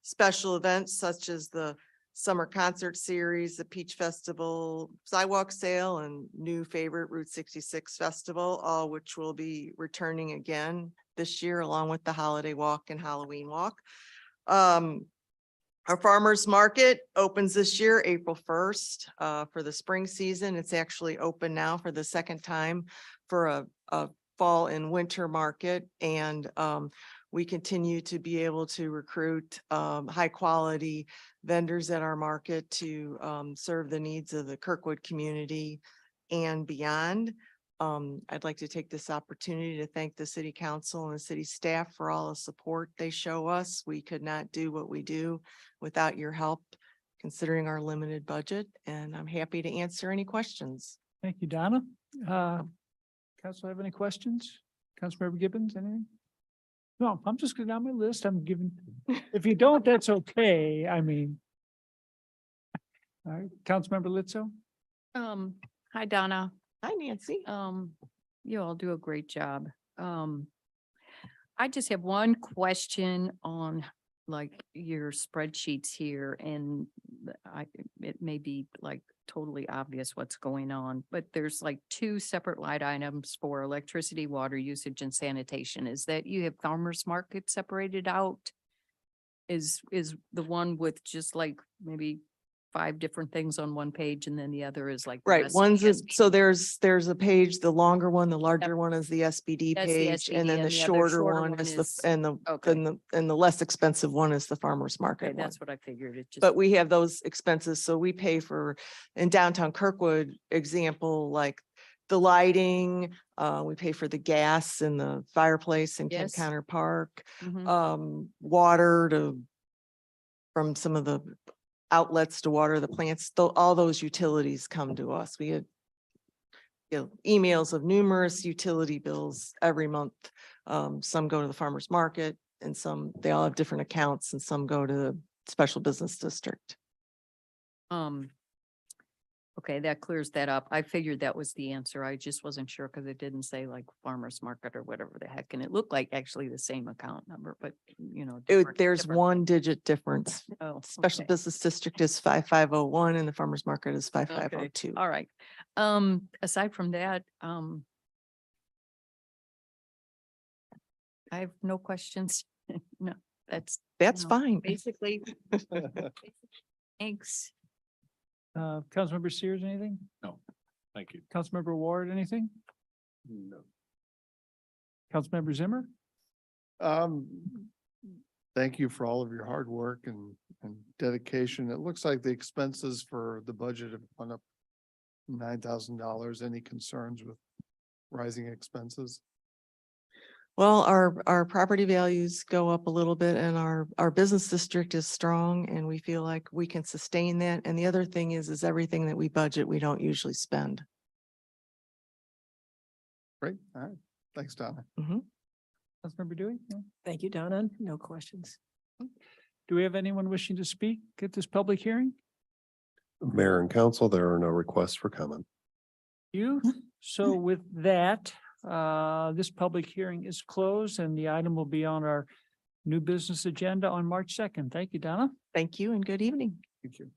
special events such as the summer concert series, the Peach Festival, Sidewalk Sale, and new favorite Route 66 Festival, all which will be returning again this year, along with the Holiday Walk and Halloween Walk. Our farmers market opens this year, April 1st, for the spring season. It's actually open now for the second time for a fall and winter market. And we continue to be able to recruit high quality vendors at our market to serve the needs of the Kirkwood community and beyond. I'd like to take this opportunity to thank the city council and the city staff for all the support they show us. We could not do what we do without your help, considering our limited budget, and I'm happy to answer any questions. Thank you, Donna. Council have any questions? Councilmember Gibbons, anything? No, I'm just going down my list. I'm giving, if you don't, that's okay. I mean. All right, Councilmember Litzo. Hi, Donna. Hi, Nancy. You all do a great job. I just have one question on like your spreadsheets here, and it may be like totally obvious what's going on, but there's like 2 separate line items for electricity, water usage, and sanitation. Is that you have farmers market separated out? Is the one with just like maybe 5 different things on one page, and then the other is like. the Right, rest of one's the is, so there's a page, the longer one, the larger one is the SBD That's the page, and then SBD, the and the other shorter shorter one one is is- the and the less expensive one is the farmer's Okay, market one. that's what I figured. It just. But we have those expenses, so we pay for, in downtown Kirkwood, example, like the lighting, we pay for the gas in the fireplace in Kent Yes. Counter Park, Mhm. water from some of the outlets to water the plants, all those utilities come to us. We had emails of numerous utility bills every month. Some go to the farmer's market, and they all have different accounts, and some go to the special business district. Okay, that clears that up. I figured that was the answer. I just wasn't sure because it didn't say like farmer's market or whatever the heck. And it looked like actually the same account number, but There's different. 1-digit difference. Oh, Special okay. business district is 5501 and the farmer's market is Okay, 5502. all right. Aside from that, I have no questions. No, That's No, fine. Basically. Thanks. Councilmember Sears, anything? No, thank you. Councilmember Ward, anything? No. Councilmember Zimmer? Um, thank you for all of your hard work and dedication. It looks like the expenses for the budget have gone up $9,000. Any concerns with rising expenses? Well, our property values go up a little bit and our business district is strong and we feel like we can sustain that. And the other thing is everything that we budget, we don't usually spend. Great. All right. Thanks, Donna. Councilmember Dewey? No? Thank you, Donna. No questions. Do we have anyone wishing to speak at this public hearing? Mayor and council, there are no requests for comment. You, so with that, this public hearing is closed and the item will be on our new business agenda on March 2nd. Thank you, Donna. Thank you and good evening. Thank you.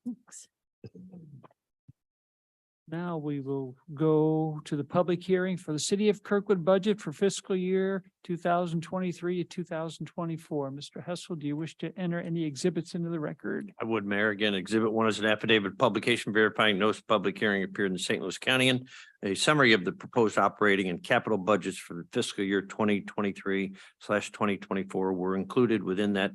Now we will go to the public hearing for the City of Kirkwood budget for fiscal year 2023 to 2024. Mr. Hessel, do you wish to enter any exhibits into the record? I would, Mayor. Again, exhibit one is an affidavit of publication verifying notice of public hearing appeared in the St. Louis County. And a summary of the proposed operating and capital budgets for the fiscal year 2023/2024 were included within that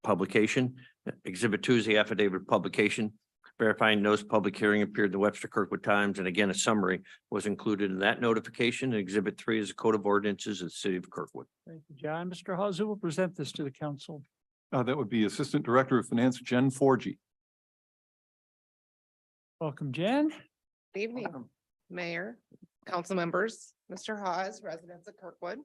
publication. Exhibit two is the affidavit of publication verifying notice of public hearing appeared in the Webster Kirkwood Times. And again, a summary was included in that notification. And exhibit three is a code of ordinances of the city of Kirkwood. Thank you, John. Mr. Hawes, who will present this to the council? That would be Assistant Director of Finance, Jen Forgy. Welcome, Jen. Good evening, Mayor, council members, Mr. Hawes, residents of Kirkwood.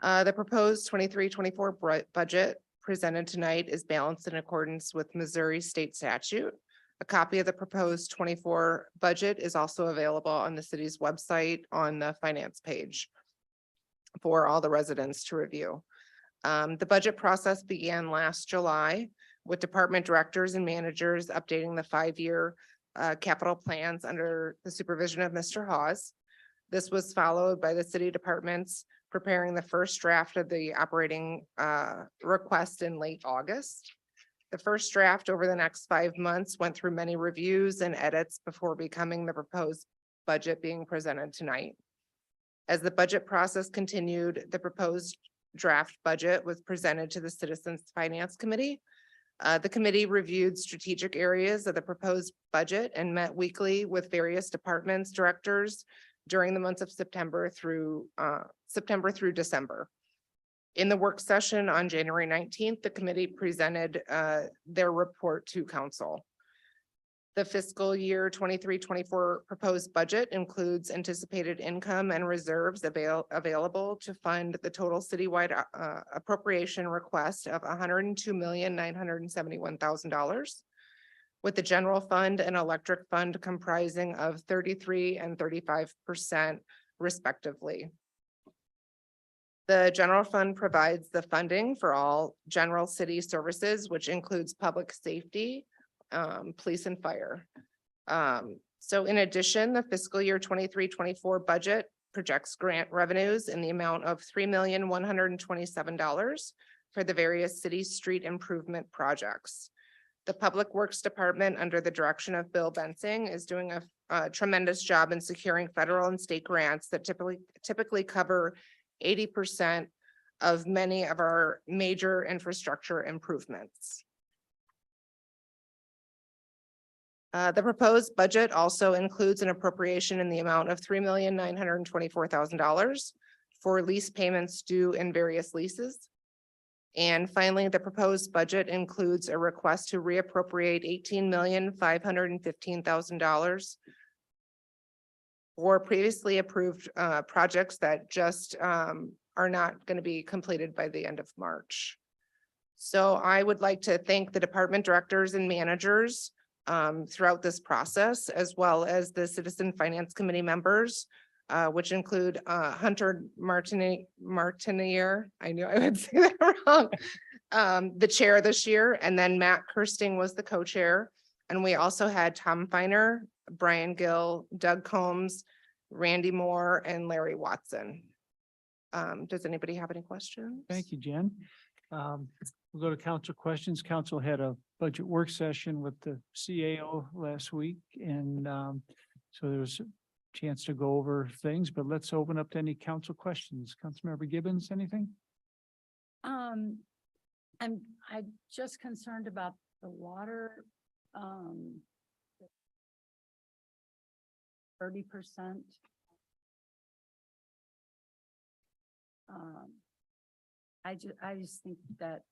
The proposed 23-24 budget presented tonight is balanced in accordance with Missouri state statute. A copy of the proposed 24 budget is also available on the city's website on the finance page for all the residents to review. The budget process began last July with department directors and managers updating the 5-year capital plans under the supervision of Mr. Hawes. This was followed by the city departments preparing the first draft of the operating request in late August. The first draft over the next 5 months went through many reviews and edits before becoming the proposed budget being presented tonight. As the budget process continued, the proposed draft budget was presented to the Citizens Finance Committee. The committee reviewed strategic areas of the proposed budget and met weekly with various departments, directors during the months of September through December. In the work session on January 19th, the committee presented their report to council. The fiscal year 23-24 proposed budget includes anticipated income and reserves available to fund the total citywide appropriation request of $102,971,000, with the general fund and electric fund comprising of 33% and 35% respectively. The general fund provides the funding for all general city services, which includes public safety, police and fire. So in addition, the fiscal year 23-24 budget projects grant revenues in the amount of $3,127,000 for the various city street improvement projects. The Public Works Department, under the direction of Bill Bensing, is doing a tremendous job in securing federal and state grants that typically cover 80% of many of our major infrastructure improvements. The proposed budget also includes an appropriation in the amount of $3,924,000 for lease payments due in various leases. And finally, the proposed budget includes a request to reappropriate $18,515,000 for previously approved projects that just are not going to be completed by the end of March. So I would like to thank the department directors and managers throughout this process, as well as the Citizen Finance Committee members, which include Hunter Martinier. I knew I would say that wrong. The chair this year, and then Matt Kirsting was the co-chair. And we also had Tom Feiner, Brian Gill, Doug Combs, Randy Moore, and Larry Watson. Does anybody have any questions? Thank you, Jen. We'll go to council questions. Council had a budget work session with the CAO last week, and so there was a chance to go over things, but let's open up to any council questions. Councilmember Gibbons, anything? I'm just concerned about the water, 30%. I just think that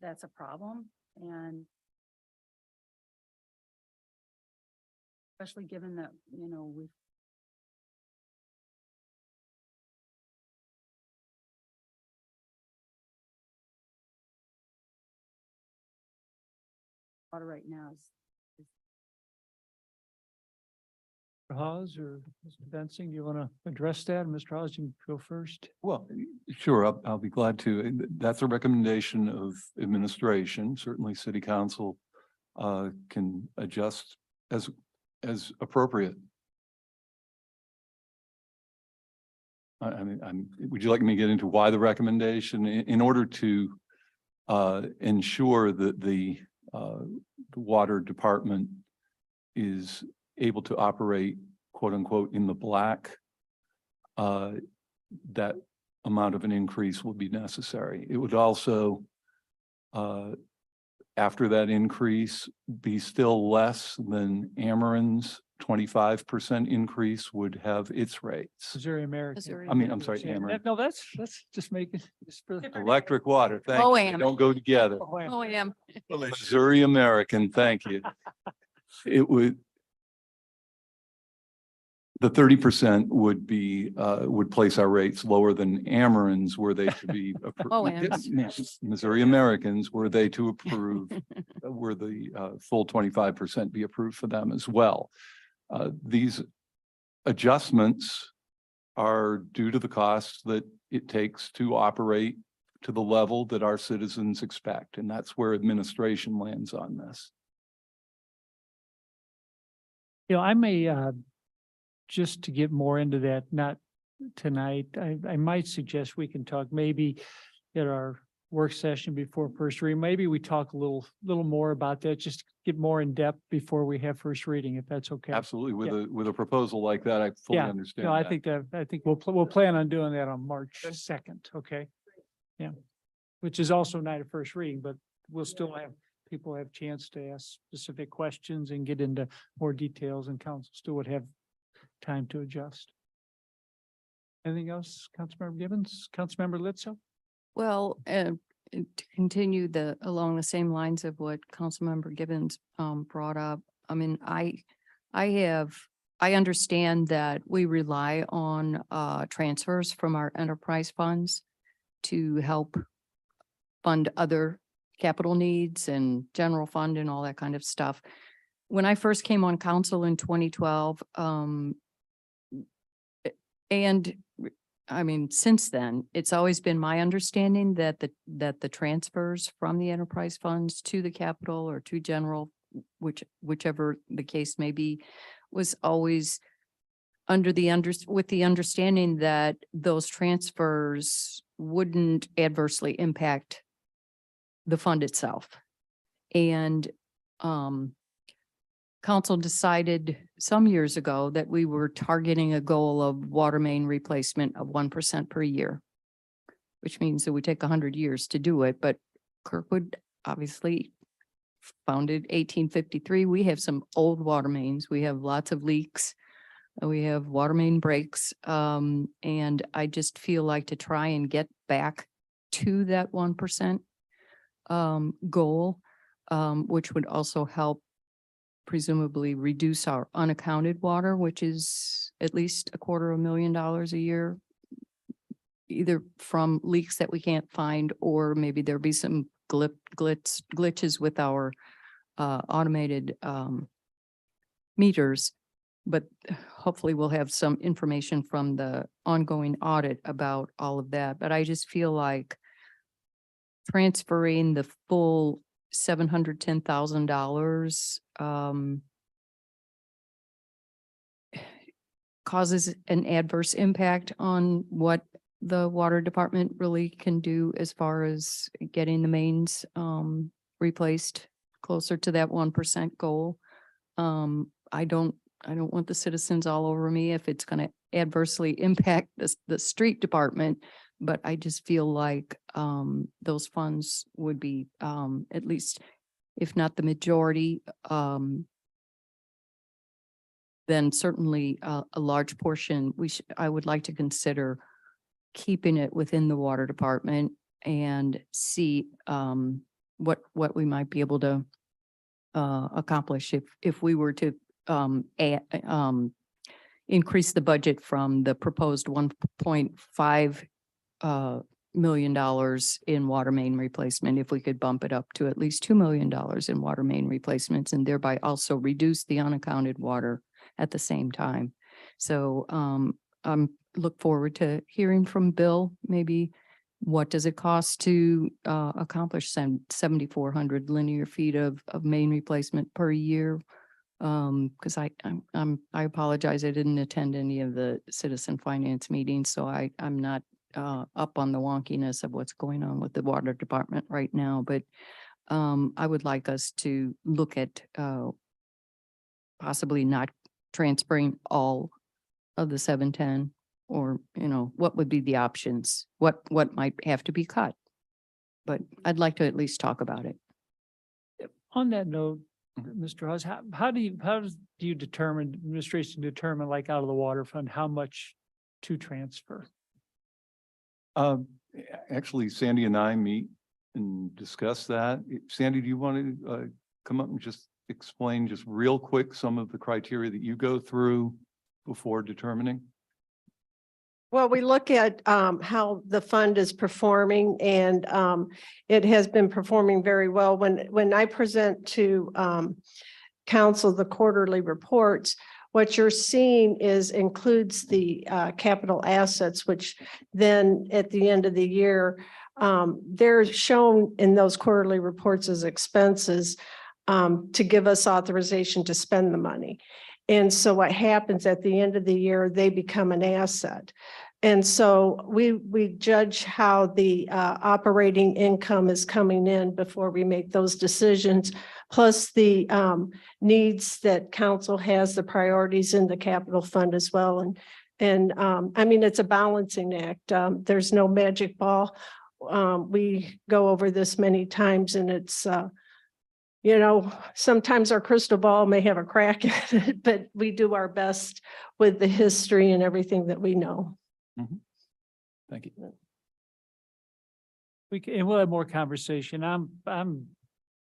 that's a problem, and especially given that, you know, we've water right now is Mr. Hawes or Mr. Bensing, do you want to address that? Mr. Hawes, you can go first. Well, sure, I'll be glad to. And that's a recommendation of administration. Certainly, city council can adjust as appropriate. I mean, would you like me to get into why the recommendation? In order to ensure that the water department is able to operate, quote unquote, in the black, that amount of an increase will be necessary. It would also, after that increase, be still less than Ameren's 25% increase would have its rates. Missouri American. Missouri I'm sorry, Ameren. No, that's just making. Just for Electric water, thank you. They OAM. don't go together. Oh, I am. Missouri American, thank you. It would. The 30% would be, would place our rates lower than Ameren's were they to be. Missouri Americans were they to approve, were the full 25% be approved for them as well. These adjustments are due to the costs that it takes to operate to the level that our citizens expect, and that's where administration lands on this. You know, I may, just to get more into that, not tonight, I might suggest we can talk maybe at our work session before first reading. Maybe we talk a little more about that, just to get more in depth before we have first reading, if that's okay. Absolutely. With a proposal like that, I fully Yeah. understand. No, I that. think we'll plan on doing that on March 2nd. Okay. Yeah. Which is also night of first reading, but we'll still have people have chance to ask specific questions and get into more details, and council still would have time to adjust. Anything else, Councilmember Gibbons? Councilmember Litzo? Well, to continue along the same lines of what Councilmember Gibbons brought up. I mean, I understand that we rely on transfers from our enterprise funds to help fund other capital needs and general fund and all that kind of stuff. When I first came on council in 2012, and I mean, since then, it's always been my understanding that the transfers from the enterprise funds to the capital or to general, whichever the case may be, was always with the understanding that those transfers wouldn't adversely impact the fund itself. And council decided some years ago that we were targeting a goal of water main replacement of 1% per year, which means that we take 100 years to do it. But Kirkwood, obviously founded 1853. We have some old water mains. We have lots of leaks. We have water main breaks. And I just feel like to try and get back to that 1% goal, which would also help presumably reduce our unaccounted water, which is at least $250,000 a year, either from leaks that we can't find, or maybe there'll be some glitches with our automated meters. But hopefully we'll have some information from the ongoing audit about all of that. But I just feel like transferring the full $710,000 causes an adverse impact on what the water department really can do as far as getting the mains replaced closer to that 1% goal. I don't want the citizens all over me if it's gonna adversely impact the street department. But I just feel like those funds would be at least, if not the majority, then certainly a large portion, I would like to consider keeping it within the water department and see what we might be able to accomplish if we were to increase the budget from the proposed $1.5 million in water main replacement. If we could bump it up to at least $2 million in water main replacements and thereby also reduce the unaccounted water at the same time. So look forward to hearing from Bill, maybe what does it cost to accomplish 7,400 linear feet of main replacement per year? Because I apologize, I didn't attend any of the citizen finance meetings, so I'm not up on the wonkiness of what's going on with the water department right now. But I would like us to look at possibly not transferring all of the 710, or, what would be the options? What might have to be cut? But I'd like to at least talk about it. On that note, Mr. Hawes, how do you determine, administration determine, like out of the water fund, how much to transfer? Actually, Sandy and I meet and discuss that. Sandy, do you want to come up and just explain just real quick some of the criteria that you go through before determining? Well, we look at how the fund is performing, and it has been performing very well. When I present to council the quarterly reports, what you're seeing includes the capital assets, which then at the end of the year, they're shown in those quarterly reports as expenses to give us authorization to spend the money. And so what happens at the end of the year, they become an asset. And so we judge how the operating income is coming in before we make those decisions, plus the needs that council has, the priorities in the capital fund as well. And I mean, it's a balancing act. There's no magic ball. We go over this many times, and it's sometimes our crystal ball may have a crack in it, but we do our best with the history and everything that we know. Mm-hmm. Thank you. We'll have more conversation. I'm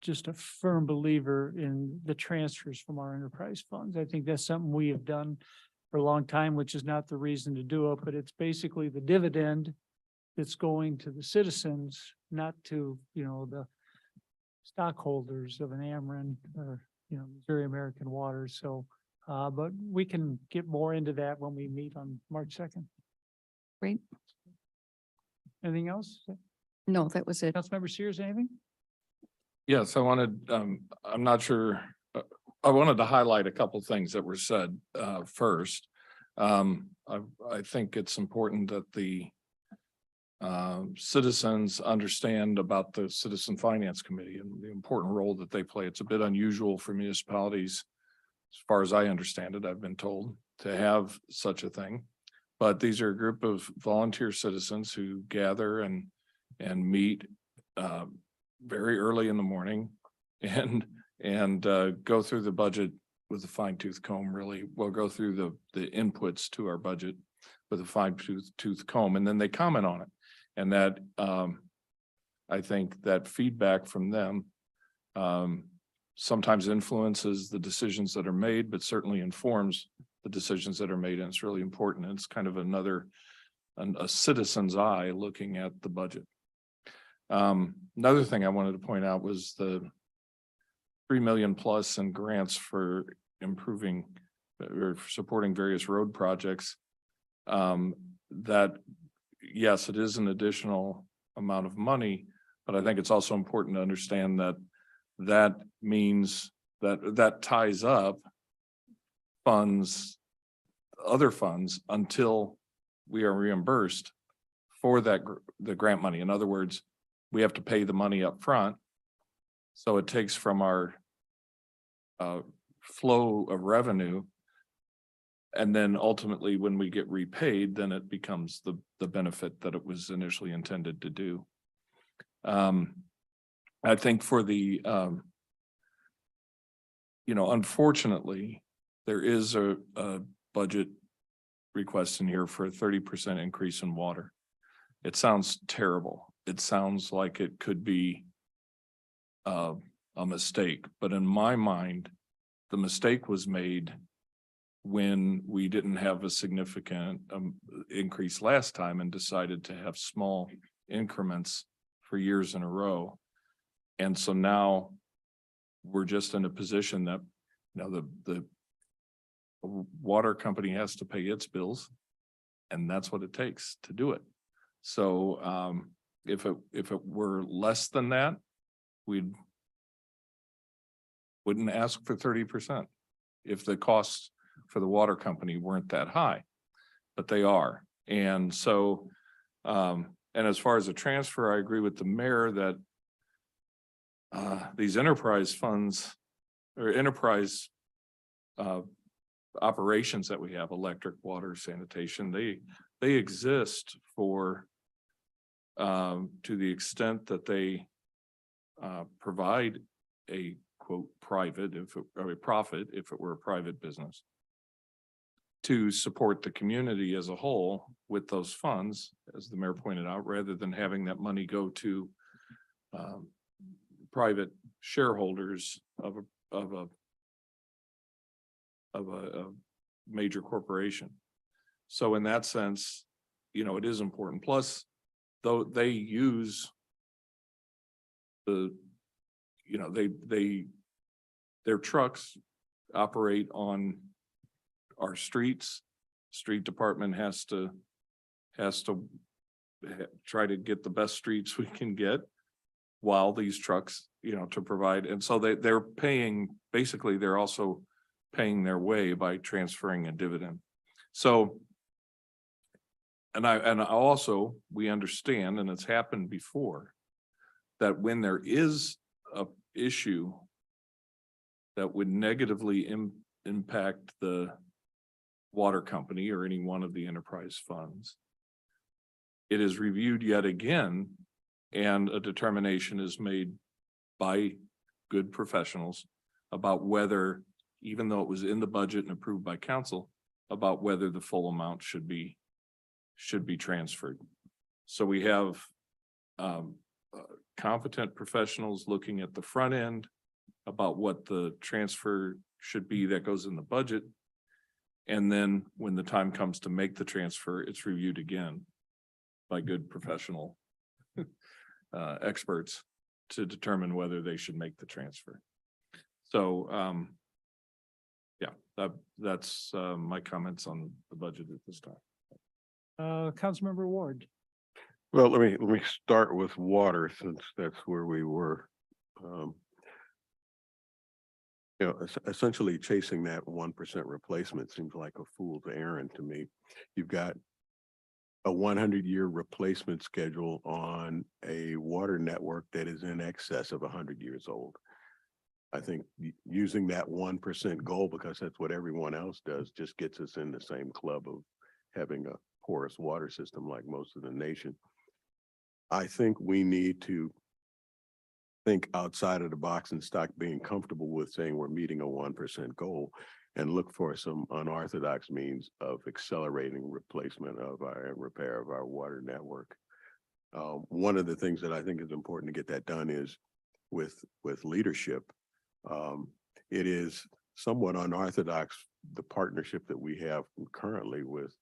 just a firm believer in the transfers from our enterprise funds. I think that's something we have done for a long time, which is not the reason to do it, but it's basically the dividend that's going to the citizens, not to, the stockholders of an Ameren or, Missouri American Water. So, but we can get more into that when we meet on March 2nd. Great. Anything else? No, that was it. Councilmember Sears, anything? Yes, I wanted, I'm not sure, I wanted to highlight a couple things that were said first. I think it's important that the citizens understand about the Citizen Finance Committee and the important role that they play. It's a bit unusual for municipalities, as far as I understand it, I've been told, to have such a thing. But these are a group of volunteer citizens who gather and meet very early in the morning and go through the budget with a fine-tooth comb. Really, we'll go through the inputs to our budget with a fine-tooth comb, and then they comment on it. And that I think that feedback from them sometimes influences the decisions that are made, but certainly informs the decisions that are made. And it's really important. It's kind of a citizen's eye looking at the budget. Another thing I wanted to point out was the 3 million plus in grants for improving or supporting various road projects. That, yes, it is an additional amount of money, but I think it's also important to understand that means that ties up other funds until we are reimbursed for the grant money. In other words, we have to pay the money up front. So it takes from our flow of revenue. And then ultimately, when we get repaid, then it becomes the benefit that it was initially intended to do. I think for the, unfortunately, there is a budget request in here for a 30% increase in water. It sounds terrible. It sounds like it could be a mistake, but in my mind, the mistake was made when we didn't have a significant increase last time and decided to have small increments for years in a row. And so now we're just in a position that, the water company has to pay its bills, and that's what it takes to do it. So if it were less than that, wouldn't ask for 30% if the costs for the water company weren't that high, but they are. And so, and as far as the transfer, I agree with the mayor that these enterprise funds or enterprise operations that we have, electric, water, sanitation, they exist for to the extent that they provide a quote private, or a profit, if it were a private business, to support the community as a whole with those funds, as the mayor pointed out, rather than having that money go to private shareholders of a major corporation. So in that sense, it is important. Plus, though they use their trucks operate on our streets. Street department has to try to get the best streets we can get while these trucks, to provide. And so they're paying, basically, they're also paying their way by transferring a dividend. So, and also we understand, and it's happened before, that when there is a issue that would negatively impact the water company or any one of the enterprise funds, it is reviewed yet again, and a determination is made by good professionals about whether, even though it was in the budget and approved by council, about whether the full amount should be transferred. So we have competent professionals looking at the front end about what the transfer should be that goes in the budget. And then when the time comes to make the transfer, it's reviewed again by good professional experts to determine whether they should make the transfer. So, that's my comments on the budget at this time. Councilmember Ward. Well, let me start with water, since that's where we were. Essentially chasing that 1% replacement seems like a fool's errand to me. You've got a 100-year replacement schedule on a water network that is in excess of 100 years old. I think using that 1% goal, because that's what everyone else does, just gets us in the same club of having a porous water system like most of the nation. I think we need to think outside of the box and stop being comfortable with saying we're meeting a 1% goal, and look for some unorthodox means of accelerating replacement of our repair of our water network. One of the things that I think is important to get that done is with leadership. It is somewhat unorthodox, the partnership that we have currently with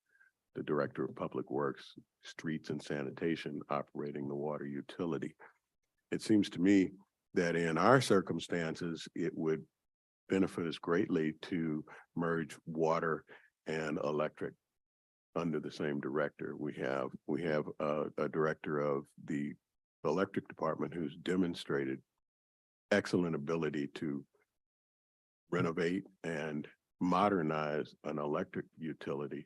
the Director of Public Works, Streets and Sanitation operating the water utility. It seems to me that in our circumstances, it would benefit us greatly to merge water and electric under the same director. We have a director of the electric department who's demonstrated excellent ability to renovate and modernize an electric utility.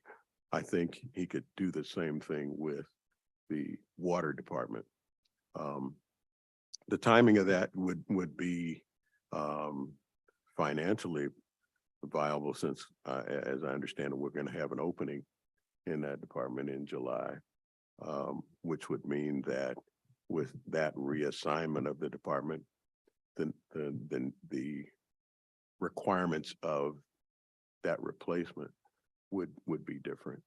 I think he could do the same thing with the water department. The timing of that would be financially viable since, as I understand it, we're going to have an opening in that department in July, which would mean that with that reassignment of the department, then the requirements of that replacement would be different.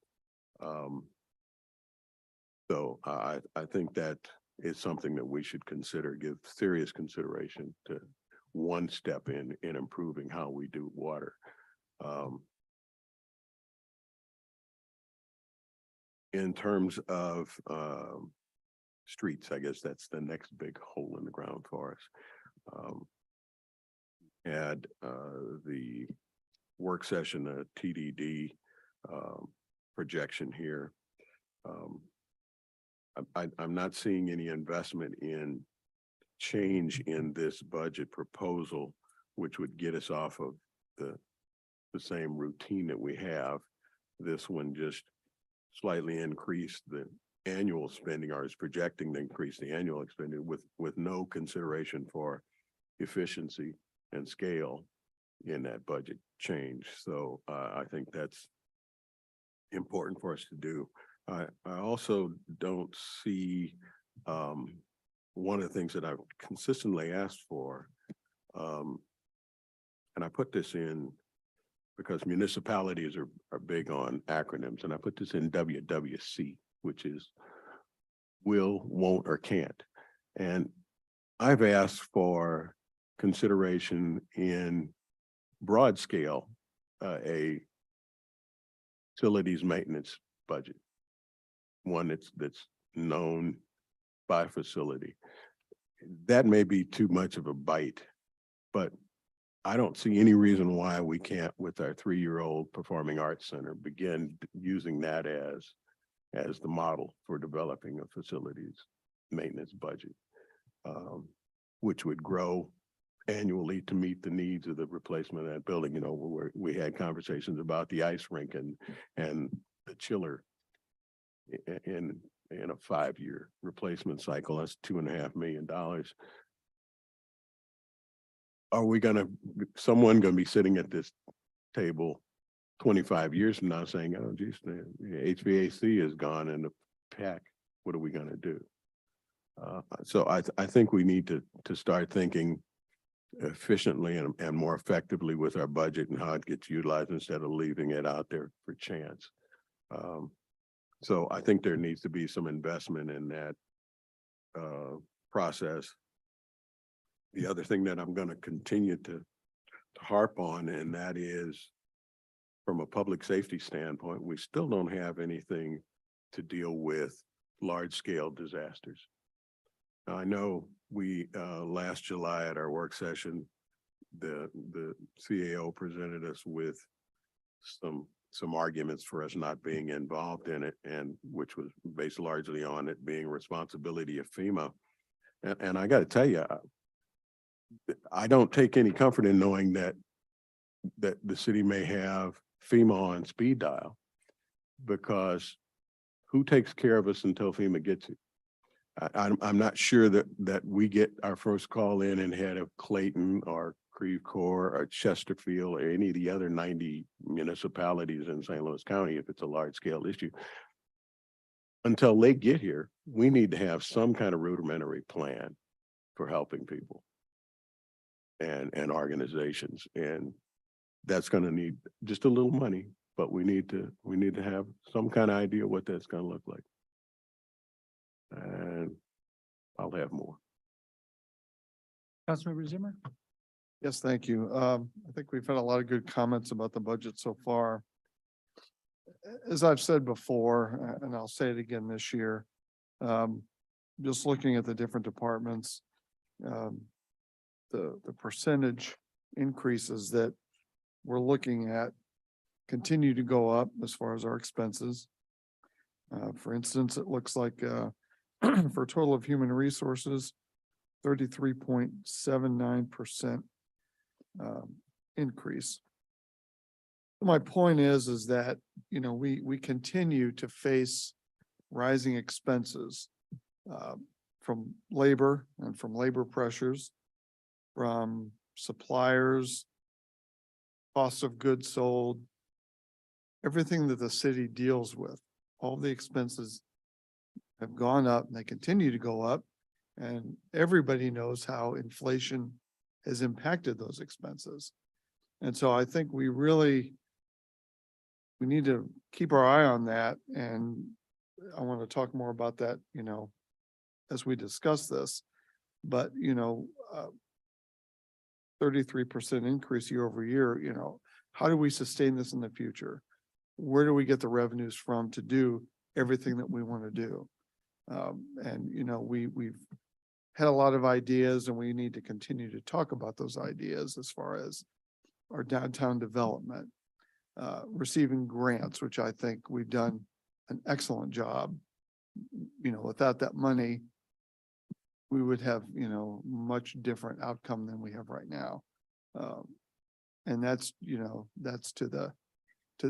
So I think that is something that we should consider, give serious consideration to one step in improving how we do water. In terms of streets, I guess that's the next big hole in the ground for us. Had the work session, TDD projection here. I'm not seeing any investment in change in this budget proposal, which would get us off of the same routine that we have. This one just slightly increased the annual spending, or is projecting to increase the annual expending with no consideration for efficiency and scale in that budget change. So I think that's important for us to do. I also don't see one of the things that I've consistently asked for, and I put this in because municipalities are big on acronyms, and I put this in WWC, which is will, won't, or can't. And I've asked for consideration in broad scale, a facilities maintenance budget, one that's known by facility. That may be too much of a bite, but I don't see any reason why we can't, with our 3-year-old performing arts center, begin using that as the model for developing a facilities maintenance budget, which would grow annually to meet the needs of the replacement of that building. You know, where we had conversations about the ice rink and the chiller in a 5-year replacement cycle. That's $2.5 million. Are we someone gonna be sitting at this table 25 years from now saying, oh geez, the HVAC is gone in the pack, what are we gonna do? So I think we need to start thinking efficiently and more effectively with our budget and how it gets utilized instead of leaving it out there for chance. So I think there needs to be some investment in that process. The other thing that I'm going to continue to harp on, and that is from a public safety standpoint, we still don't have anything to deal with large scale disasters. Now, I know we last July at our work session, the CAO presented us with some arguments for us not being involved in it, and which was based largely on it being responsibility of FEMA. And I got to tell you, I don't take any comfort in knowing that the city may have FEMA on speed dial, because who takes care of us until FEMA gets it? I'm not sure that we get our first call in and head of Clayton or Creve Coeur or Chesterfield or any of the other 90 municipalities in St. Louis County if it's a large scale issue. Until they get here, we need to have some kind of rudimentary plan for helping people and organizations, and that's going to need just a little money, but we need to have some kind of idea what that's going to look like. And I'll have more. Councilmember Zimmer? Yes, thank you. I think we've had a lot of good comments about the budget so far. As I've said before, and I'll say it again this year, just looking at the different departments, the percentage increases that we're looking at continue to go up as far as our expenses. For instance, it looks like for a total of human resources, 33.79% increase. My point is that, you know, we continue to face rising expenses from labor and from labor pressures, from suppliers, cost of goods sold, everything that the city deals with, all the expenses have gone up and they continue to go up. And everybody knows how inflation has impacted those expenses. And so I think we need to keep our eye on that. And I want to talk more about that, as we discuss this. But, 33% increase year over year, how do we sustain this in the future? Where do we get the revenues from to do everything that we want to do? We've had a lot of ideas and we need to continue to talk about those ideas as far as our downtown development, receiving grants, which I think we've done an excellent job. Without that money, we would have, much different outcome than we have right now. And that's to the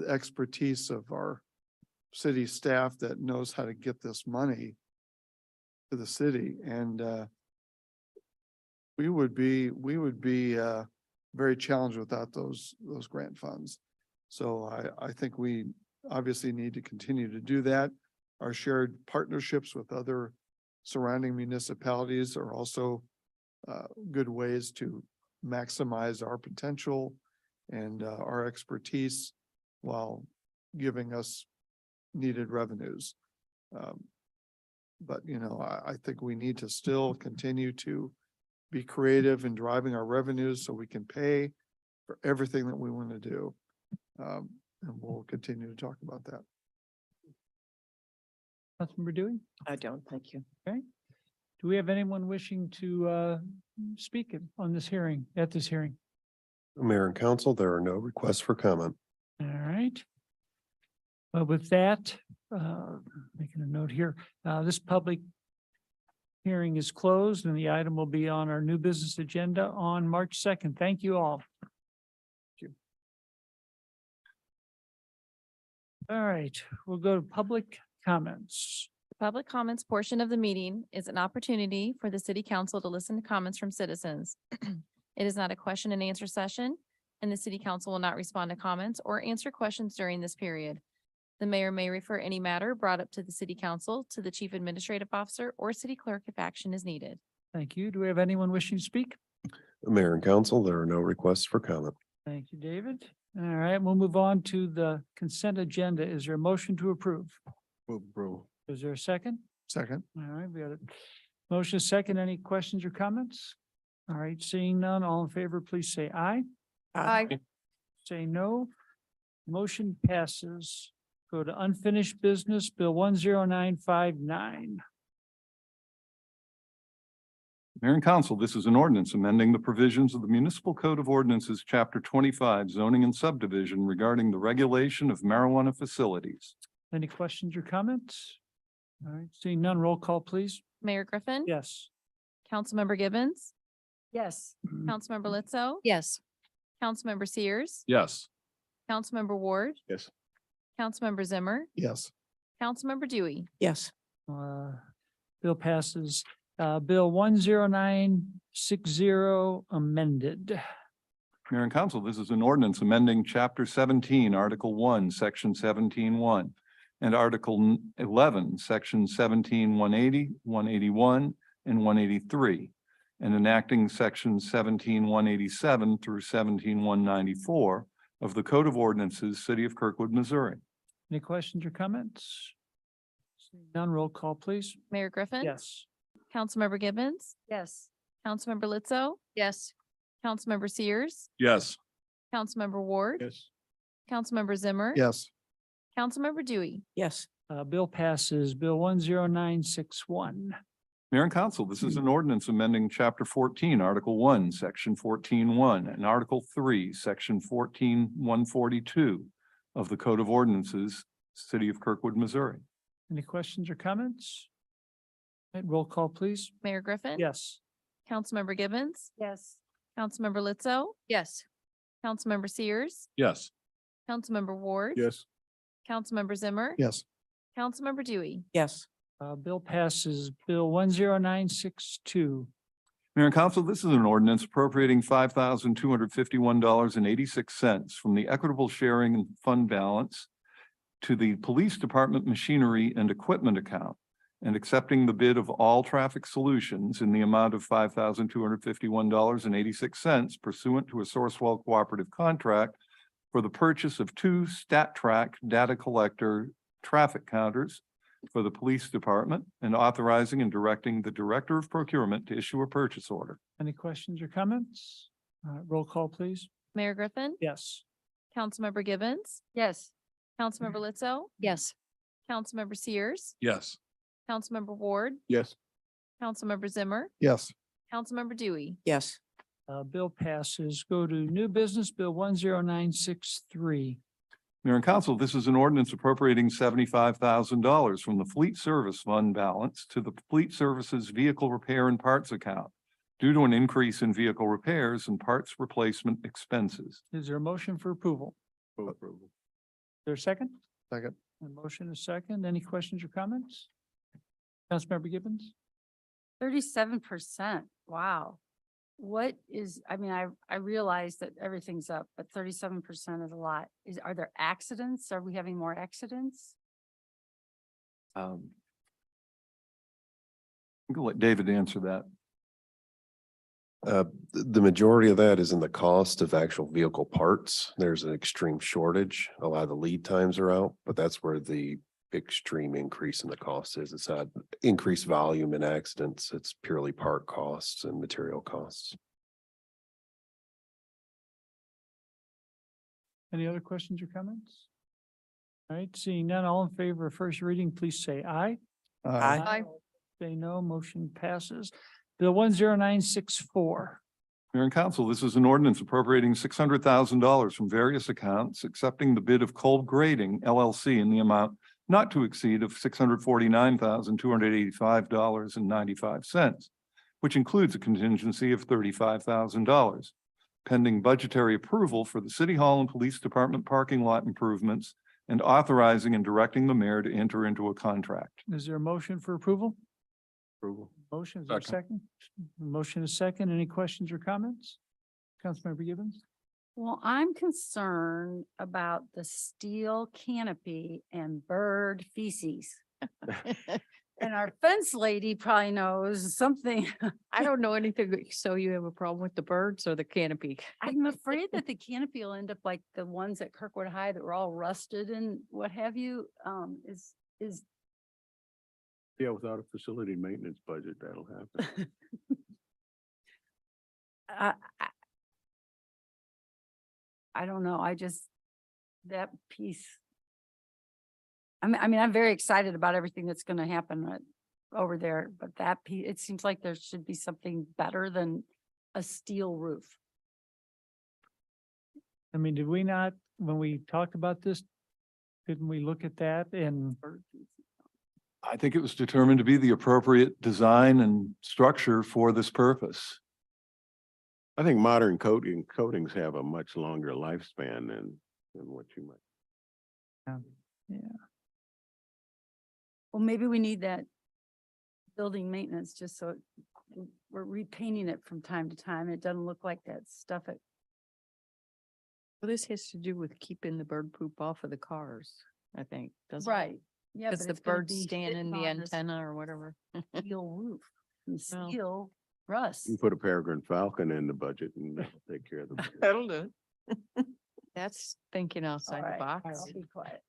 expertise of our city staff that knows how to get this money to the city. And we would be very challenged without those grant funds. So I think we obviously need to continue to do that. Our shared partnerships with other surrounding municipalities are also good ways to maximize our potential and our expertise while giving us needed revenues. But I think we need to still continue to be creative in driving our revenues so we can pay for everything that we want to do. And we'll continue to talk about that. Councilmember Dewey? I don't, thank you. Okay. Do we have anyone wishing to speak at this hearing? Mayor and council, there are no requests for comment. All right. Well, with that, making a note here, this public hearing is closed and the item will be on our new business agenda on March 2nd. Thank you all. All right, we'll go to public comments. The public comments portion of the meeting is an opportunity for the city council to listen to comments from citizens. It is not a question and answer session, and the city council will not respond to comments or answer questions during this period. The mayor may refer any matter brought up to the city council to the chief administrative officer or city clerk if action is needed. Thank you. Do we have anyone wishing to speak? Mayor and council, there are no requests for comment. Thank you, David. All right, we'll move on to the consent agenda. Is there a motion to approve? Is there a second? Second. All right, we got it. Motion is second. Any questions or comments? All right, seeing none, all in favor, please say aye. Aye. Say no. Motion passes. Go to unfinished business, Bill 10959. Mayor and council, this is an ordinance amending the provisions of the Municipal Code of Ordinances, Chapter 25, zoning and subdivision regarding the regulation of marijuana facilities. Any questions or comments? All right, seeing none, roll call, please. Mayor Griffin. Yes. Councilmember Gibbons. Yes. Councilmember Litzo. Yes. Councilmember Sears. Yes. Councilmember Ward. Yes. Councilmember Zimmer. Yes. Councilmember Dewey. Yes. Bill passes. Bill 10960 amended. Mayor and council, this is an ordinance amending Chapter 17, Article 1, Section 17-1, and Article 11, Section 17-180, 181, and 183, and enacting Section 17-187 through 17-194 of the Code of Ordinances, City of Kirkwood, Missouri. Any questions or comments? Seeing none, roll call, please. Mayor Griffin. Yes. Councilmember Gibbons. Yes. Councilmember Litzo. Yes. Councilmember Sears. Yes. Councilmember Ward. Yes. Councilmember Zimmer. Yes. Councilmember Dewey. Yes. Bill passes. Bill 10961. Mayor and council, this is an ordinance amending Chapter 14, Article 1, Section 14-1, and Article 3, Section 14-142 of the Code of Ordinances, City of Kirkwood, Missouri. Any questions or comments? All right, roll call, please. Mayor Griffin. Yes. Councilmember Gibbons. Yes. Councilmember Litzo. Yes. Councilmember Sears. Yes. Councilmember Ward. Yes. Councilmember Zimmer. Yes. Councilmember Dewey. Yes. Bill passes. Bill 10962. Mayor and Council, this is an ordinance appropriating $5,251.86 from the equitable sharing and fund balance to the Police Department machinery and equipment account and accepting the bid of All Traffic Solutions in the amount of $5,251.86 pursuant to a Sourcewell cooperative contract for the purchase of 2 StatTrack data collector traffic counters for the police department and authorizing and directing the Director of Procurement to issue a purchase order. Any questions or comments? Roll call, please. Mayor Griffin. Yes. Councilmember Gibbons. Yes. Councilmember Lizzo. Yes. Councilmember Sears. Yes. Councilmember Ward. Yes. Councilmember Zimmer. Yes. Councilmember Dewey. Yes. Bill passes. Go to new business, Bill 10963. Mayor and Council, this is an ordinance appropriating $75,000 from the Fleet Service Fund balance to the Fleet Services Vehicle Repair and Parts account due to an increase in vehicle repairs and parts replacement expenses. Is there a motion for approval? Move approval. Is there a second? Second. A motion is second. Any questions or comments? Councilmember Gibbons? 37%. Wow. What is, I realize that everything's up, but 37% is a lot. Are there accidents? Are we having more accidents? I'm gonna let David answer that. The majority of that is in the cost of actual vehicle parts. There's an extreme shortage. A lot of the lead times are out, but that's where the extreme increase in the cost is. It's not increased volume in accidents. It's purely part costs and material costs. Any other questions or comments? All right, seeing none, all in favor of first reading, please say aye. Aye. Say no, motion passes. Bill 10964. Mayor and Council, this is an ordinance appropriating $600,000 from various accounts, accepting the bid of Kolb Grading LLC in the amount not to exceed of $649,285.95, which includes a contingency of $35,000, pending budgetary approval for the City Hall and Police Department parking lot improvements and authorizing and directing the mayor to enter into a contract. Is there a motion for approval? Approval. Motion, is there a second? Motion is second. Any questions or comments? Councilmember Gibbons? Well, I'm concerned about the steel canopy and bird feces. And our fence lady probably knows something. I don't know anything. So you have a problem with the birds or the canopy? I'm afraid that the canopy will end up like the ones at Kirkwood High that were all rusted and what have you, is Yeah, without a facility maintenance budget, that'll happen. I don't know. That piece. I'm very excited about everything that's going to happen over there, but that piece, it seems like there should be something better than a steel roof. I mean, did we not, when we talked about this, didn't we look at that and? I think it was determined to be the appropriate design and structure for this purpose. I think modern coatings have a much longer lifespan than what you might. Yeah. Well, maybe we need that building maintenance just so we're repainting it from time to time. It doesn't look like that stuff. Well, this has to do with keeping the bird poop off of the cars, I think, doesn't it? Right. Yeah. Because but the it's gonna birds be stand in sitting the on this antenna or whatever. Steel roof and Well. steel rust. You can put a peregrine falcon in the budget and that'll take care of the. That'll do it. That's thinking outside the All right, box. I'll be quiet.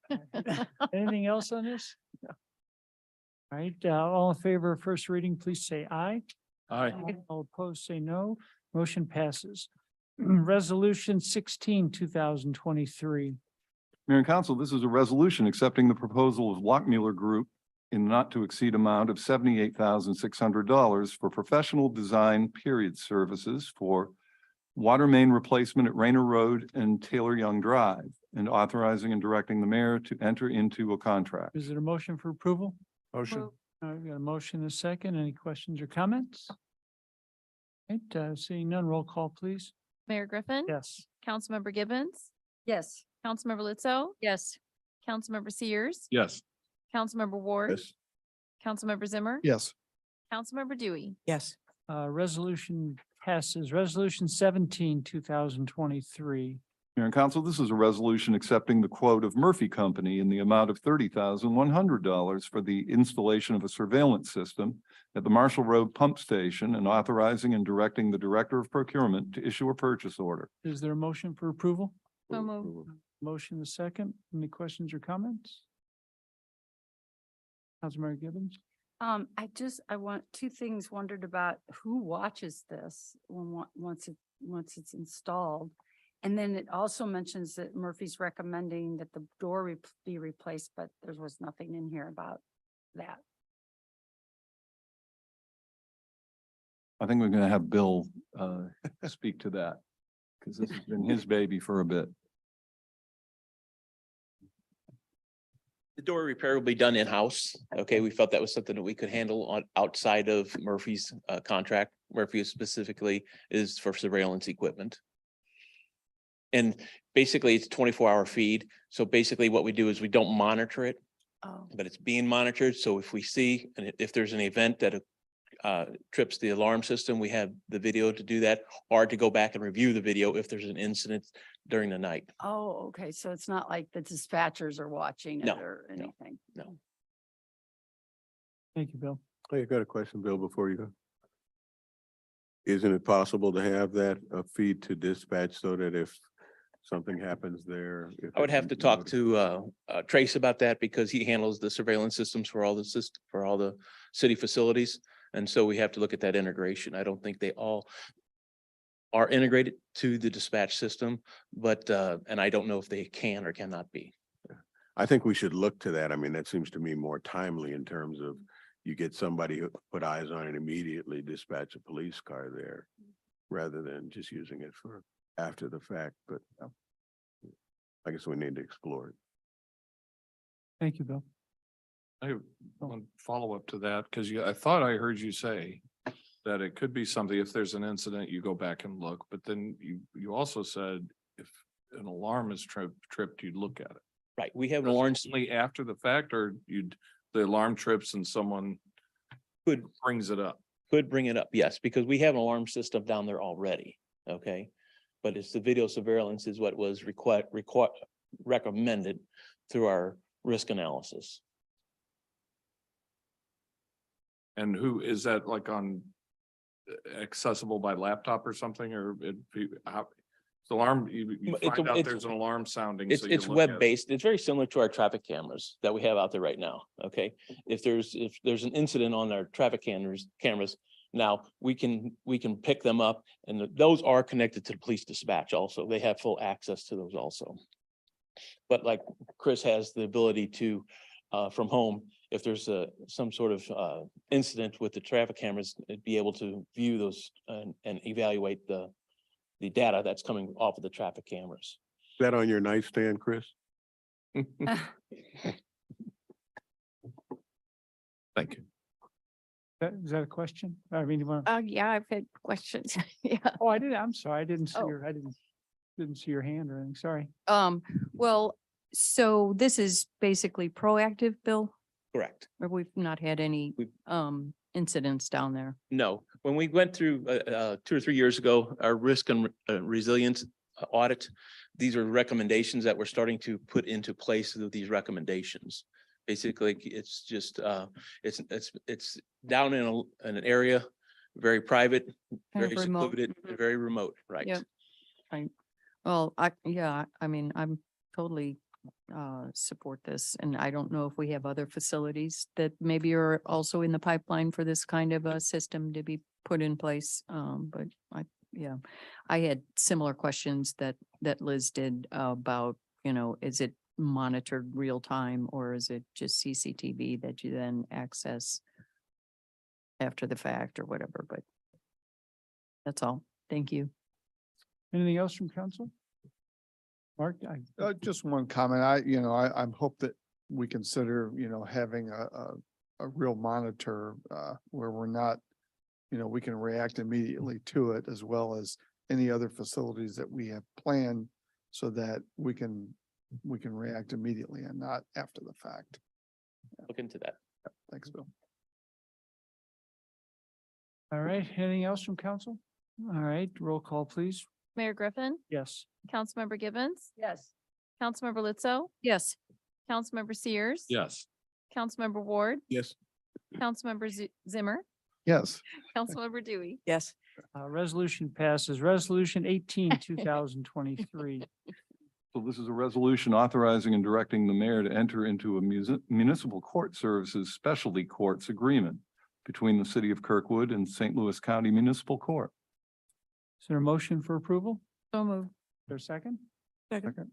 Anything else on this? All right, all in favor of first reading, please say aye. Aye. All opposed, say no. Motion passes. Resolution 16, 2023. Mayor and Council, this is a resolution accepting the proposal of Lockmuller Group in not to exceed amount of $78,600 for professional design period services for water main replacement at Rayner Road and Taylor Young Drive, and authorizing and directing the mayor to enter into a contract. Is there a motion for approval? Motion. All right, we got a motion and a second. Any questions or comments? Right, seeing none, roll call, please. Mayor Griffin. Yes. Councilmember Gibbons. Yes. Councilmember Lizzo. Yes. Councilmember Sears. Yes. Councilmember Ward. Yes. Councilmember Zimmer. Yes. Councilmember Dewey. Yes. Resolution passes. Resolution 17, 2023. Mayor and Council, this is a resolution accepting the quote of Murphy Company in the amount of $30,100 for the installation of a surveillance system at the Marshall Road Pump Station and authorizing and directing the Director of Procurement to issue a purchase order. Is there a motion for approval? So moved. Motion the second. Any questions or comments? Councilmember Gibbons? I want two things wondered about who watches this once it's installed. And then it also mentions that Murphy's recommending that the door be replaced, but there was nothing in here about that. I think we're going to have Bill speak to that because this has been his baby for a bit. The door repair will be done in-house. Okay, we felt that was something that we could handle on outside of Murphy's contract. Murphy specifically is for surveillance equipment. And basically it's 24-hour feed. So basically what we do is we don't monitor it, but it's being monitored. So if we see, and if there's an event that trips the alarm system, we have the video to do that, or to go back and review the video if there's an incident during the night. Oh, okay. So it's not like the dispatchers are watching it No, or anything. No. Thank you, Bill. I got a question, Bill, before you go. Isn't it possible to have that feed to dispatch so that if something happens there? I would have to talk to Trace about that because he handles the surveillance systems for all the city facilities. And so we have to look at that integration. I don't think they all are integrated to the dispatch system, but and I don't know if they can or cannot be. I think we should look to that. I mean, that seems to me more timely in terms of you get somebody who put eyes on it immediately, dispatch a police car there rather than just using it for after the fact, but I guess we need to explore it. Thank you, Bill. I have one follow-up to that, because I thought I heard you say that it could be something, if there's an incident, you go back and look, but then you also said if an alarm is tripped, you'd look at it. Right, we have an alarm. Only after the fact, or the alarm trips and someone brings it up? Could bring it up, yes, because we have an alarm system down there already, okay? But it's the video surveillance is what was recommended through our risk analysis. And who is that, like on accessible by laptop or something, or it's alarm, you find out there's an alarm sounding. It's so you look at it. web-based. It's very similar to our traffic cameras that we have out there right now, okay? If there's an incident on our traffic cameras, now we can pick them up, and those are connected to the police dispatch also. They have full access to those also. But like Chris has the ability to, from home, if there's some sort of incident with the traffic cameras, be able to view those and evaluate the data that's coming off of the traffic cameras. Is that on your nightstand, Chris? Thank you. Is that a question? I mean, you want? Yeah, I've had questions. Yeah. Oh, I did. I'm sorry. I didn't see Oh. I didn't see your hand or anything. Sorry. Well, so this is basically proactive, Bill, Correct. or we've not had any incidents down there? No, when we went through 2 or 3 years ago, our risk and resilience audit, these are recommendations that we're starting to put into place with these recommendations. Basically, it's just it's down in an area, very private, Kind of very remote. secluded, and very remote, right? Yep. Right. Well, I mean, I'm totally support this, and I don't know if we have other facilities that maybe are also in the pipeline for this kind of a system to be put in place. But I had similar questions that Liz did about, is it monitored real time, or is it just CCTV that you then access after the fact or whatever, but that's all. Thank you. Anything else from council? Mark, Just one comment. I'm hope that we consider, having a real monitor, where we're not, we can react immediately to it, as well as any other facilities that we have planned, so that we can react immediately and not after the fact. Look into that. Thanks, Bill. All right, anything else from council? All right, roll call, please. Mayor Griffin, Yes. Councilmember Gibbons, Yes. Councilmember Lizzo, Yes. Councilmember Sears. Yes. Councilmember Ward, Yes. Councilmember Zimmer, Yes. Councilmember Dewey. Yes. Resolution passes. Resolution 18, 2023. So this is a resolution authorizing and directing the mayor to enter into a municipal court services specialty courts agreement between the city of Kirkwood and St. Louis County Municipal Court. Is there a motion for approval? So moved. Is there a second? Second.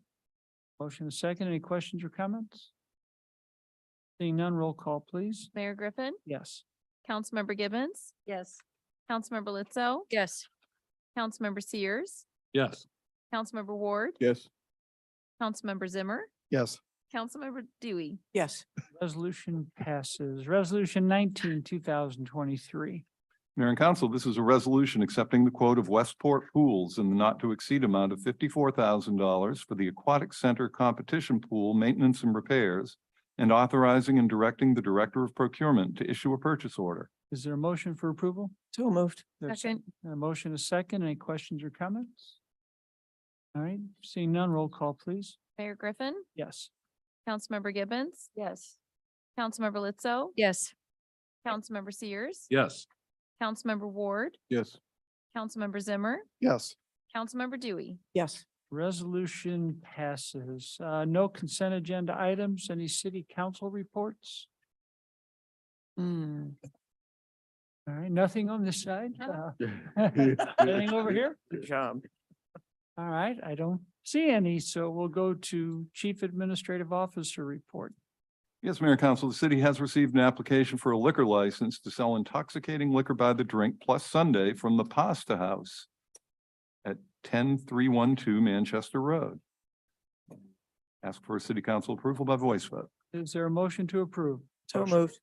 Motion is second. Any questions or comments? Seeing none, roll call, please. Mayor Griffin, Yes. Councilmember Gibbons, Yes. Councilmember Lizzo, Yes. Councilmember Sears, Yes. Councilmember Ward, Yes. Councilmember Zimmer, Yes. Councilmember Dewey. Yes. Resolution passes. Resolution 19, 2023. Mayor and council, this is a resolution accepting the quote of Westport Pools in the not to exceed amount of $54,000 for the Aquatic Center Competition Pool Maintenance and Repairs and authorizing and directing the Director of Procurement to issue a purchase order. Is there a motion for approval? So moved. There's Second. a motion is second. Any questions or comments? All right, seeing none, roll call, please. Mayor Griffin, Yes. Councilmember Gibbons, Yes. Councilmember Lizzo, Yes. Councilmember Sears, Yes. Councilmember Ward, Yes. Councilmember Zimmer, Yes. Councilmember Dewey. Yes. Resolution passes. No consent agenda items. Any city council reports? All right, nothing on this side. Anything over here? Good job. All right, I don't see any, so we'll go to Chief Administrative Officer report. Yes, Mayor and Council, the city has received an application for a liquor license to sell intoxicating liquor by the drink plus Sunday from the Pasta House at 10312 Manchester Road. Ask for city council approval by voice vote. Is there a motion to approve? So moved.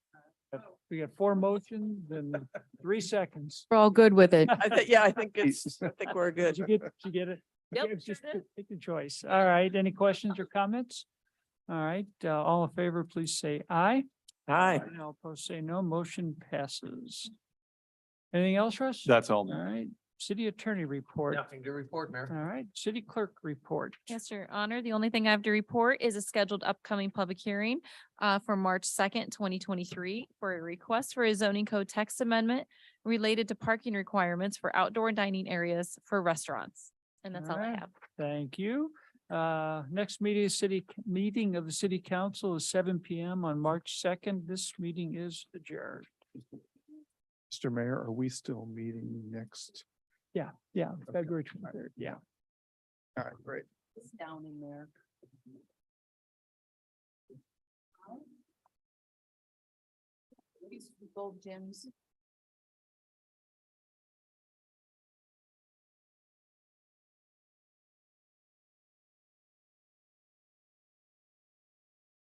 We got 4 motions and 3 seconds. We're all good with it. I think we're good. Did you get it? Yep, Yeah, sure just did. take your choice. All right, any questions or comments? All right, all in favor, please say aye. Aye. And all opposed, say no. Motion passes. Anything else, Russ? That's all. All right, city attorney report. Nothing to report, Mayor. All right, city clerk report. Yes, Your Honor. The only thing I have to report is a scheduled upcoming public hearing for March 2nd, 2023 for a request for a zoning code text amendment related to parking requirements for outdoor dining areas for restaurants. And that's all I Alright. have. Thank you. Next meeting of the city council is 7 PM on March 2nd. This meeting is adjourned. Mr. Mayor, are we still meeting next? Yeah, February 23rd. Yeah. All right, great. It's down in there. These gold gems.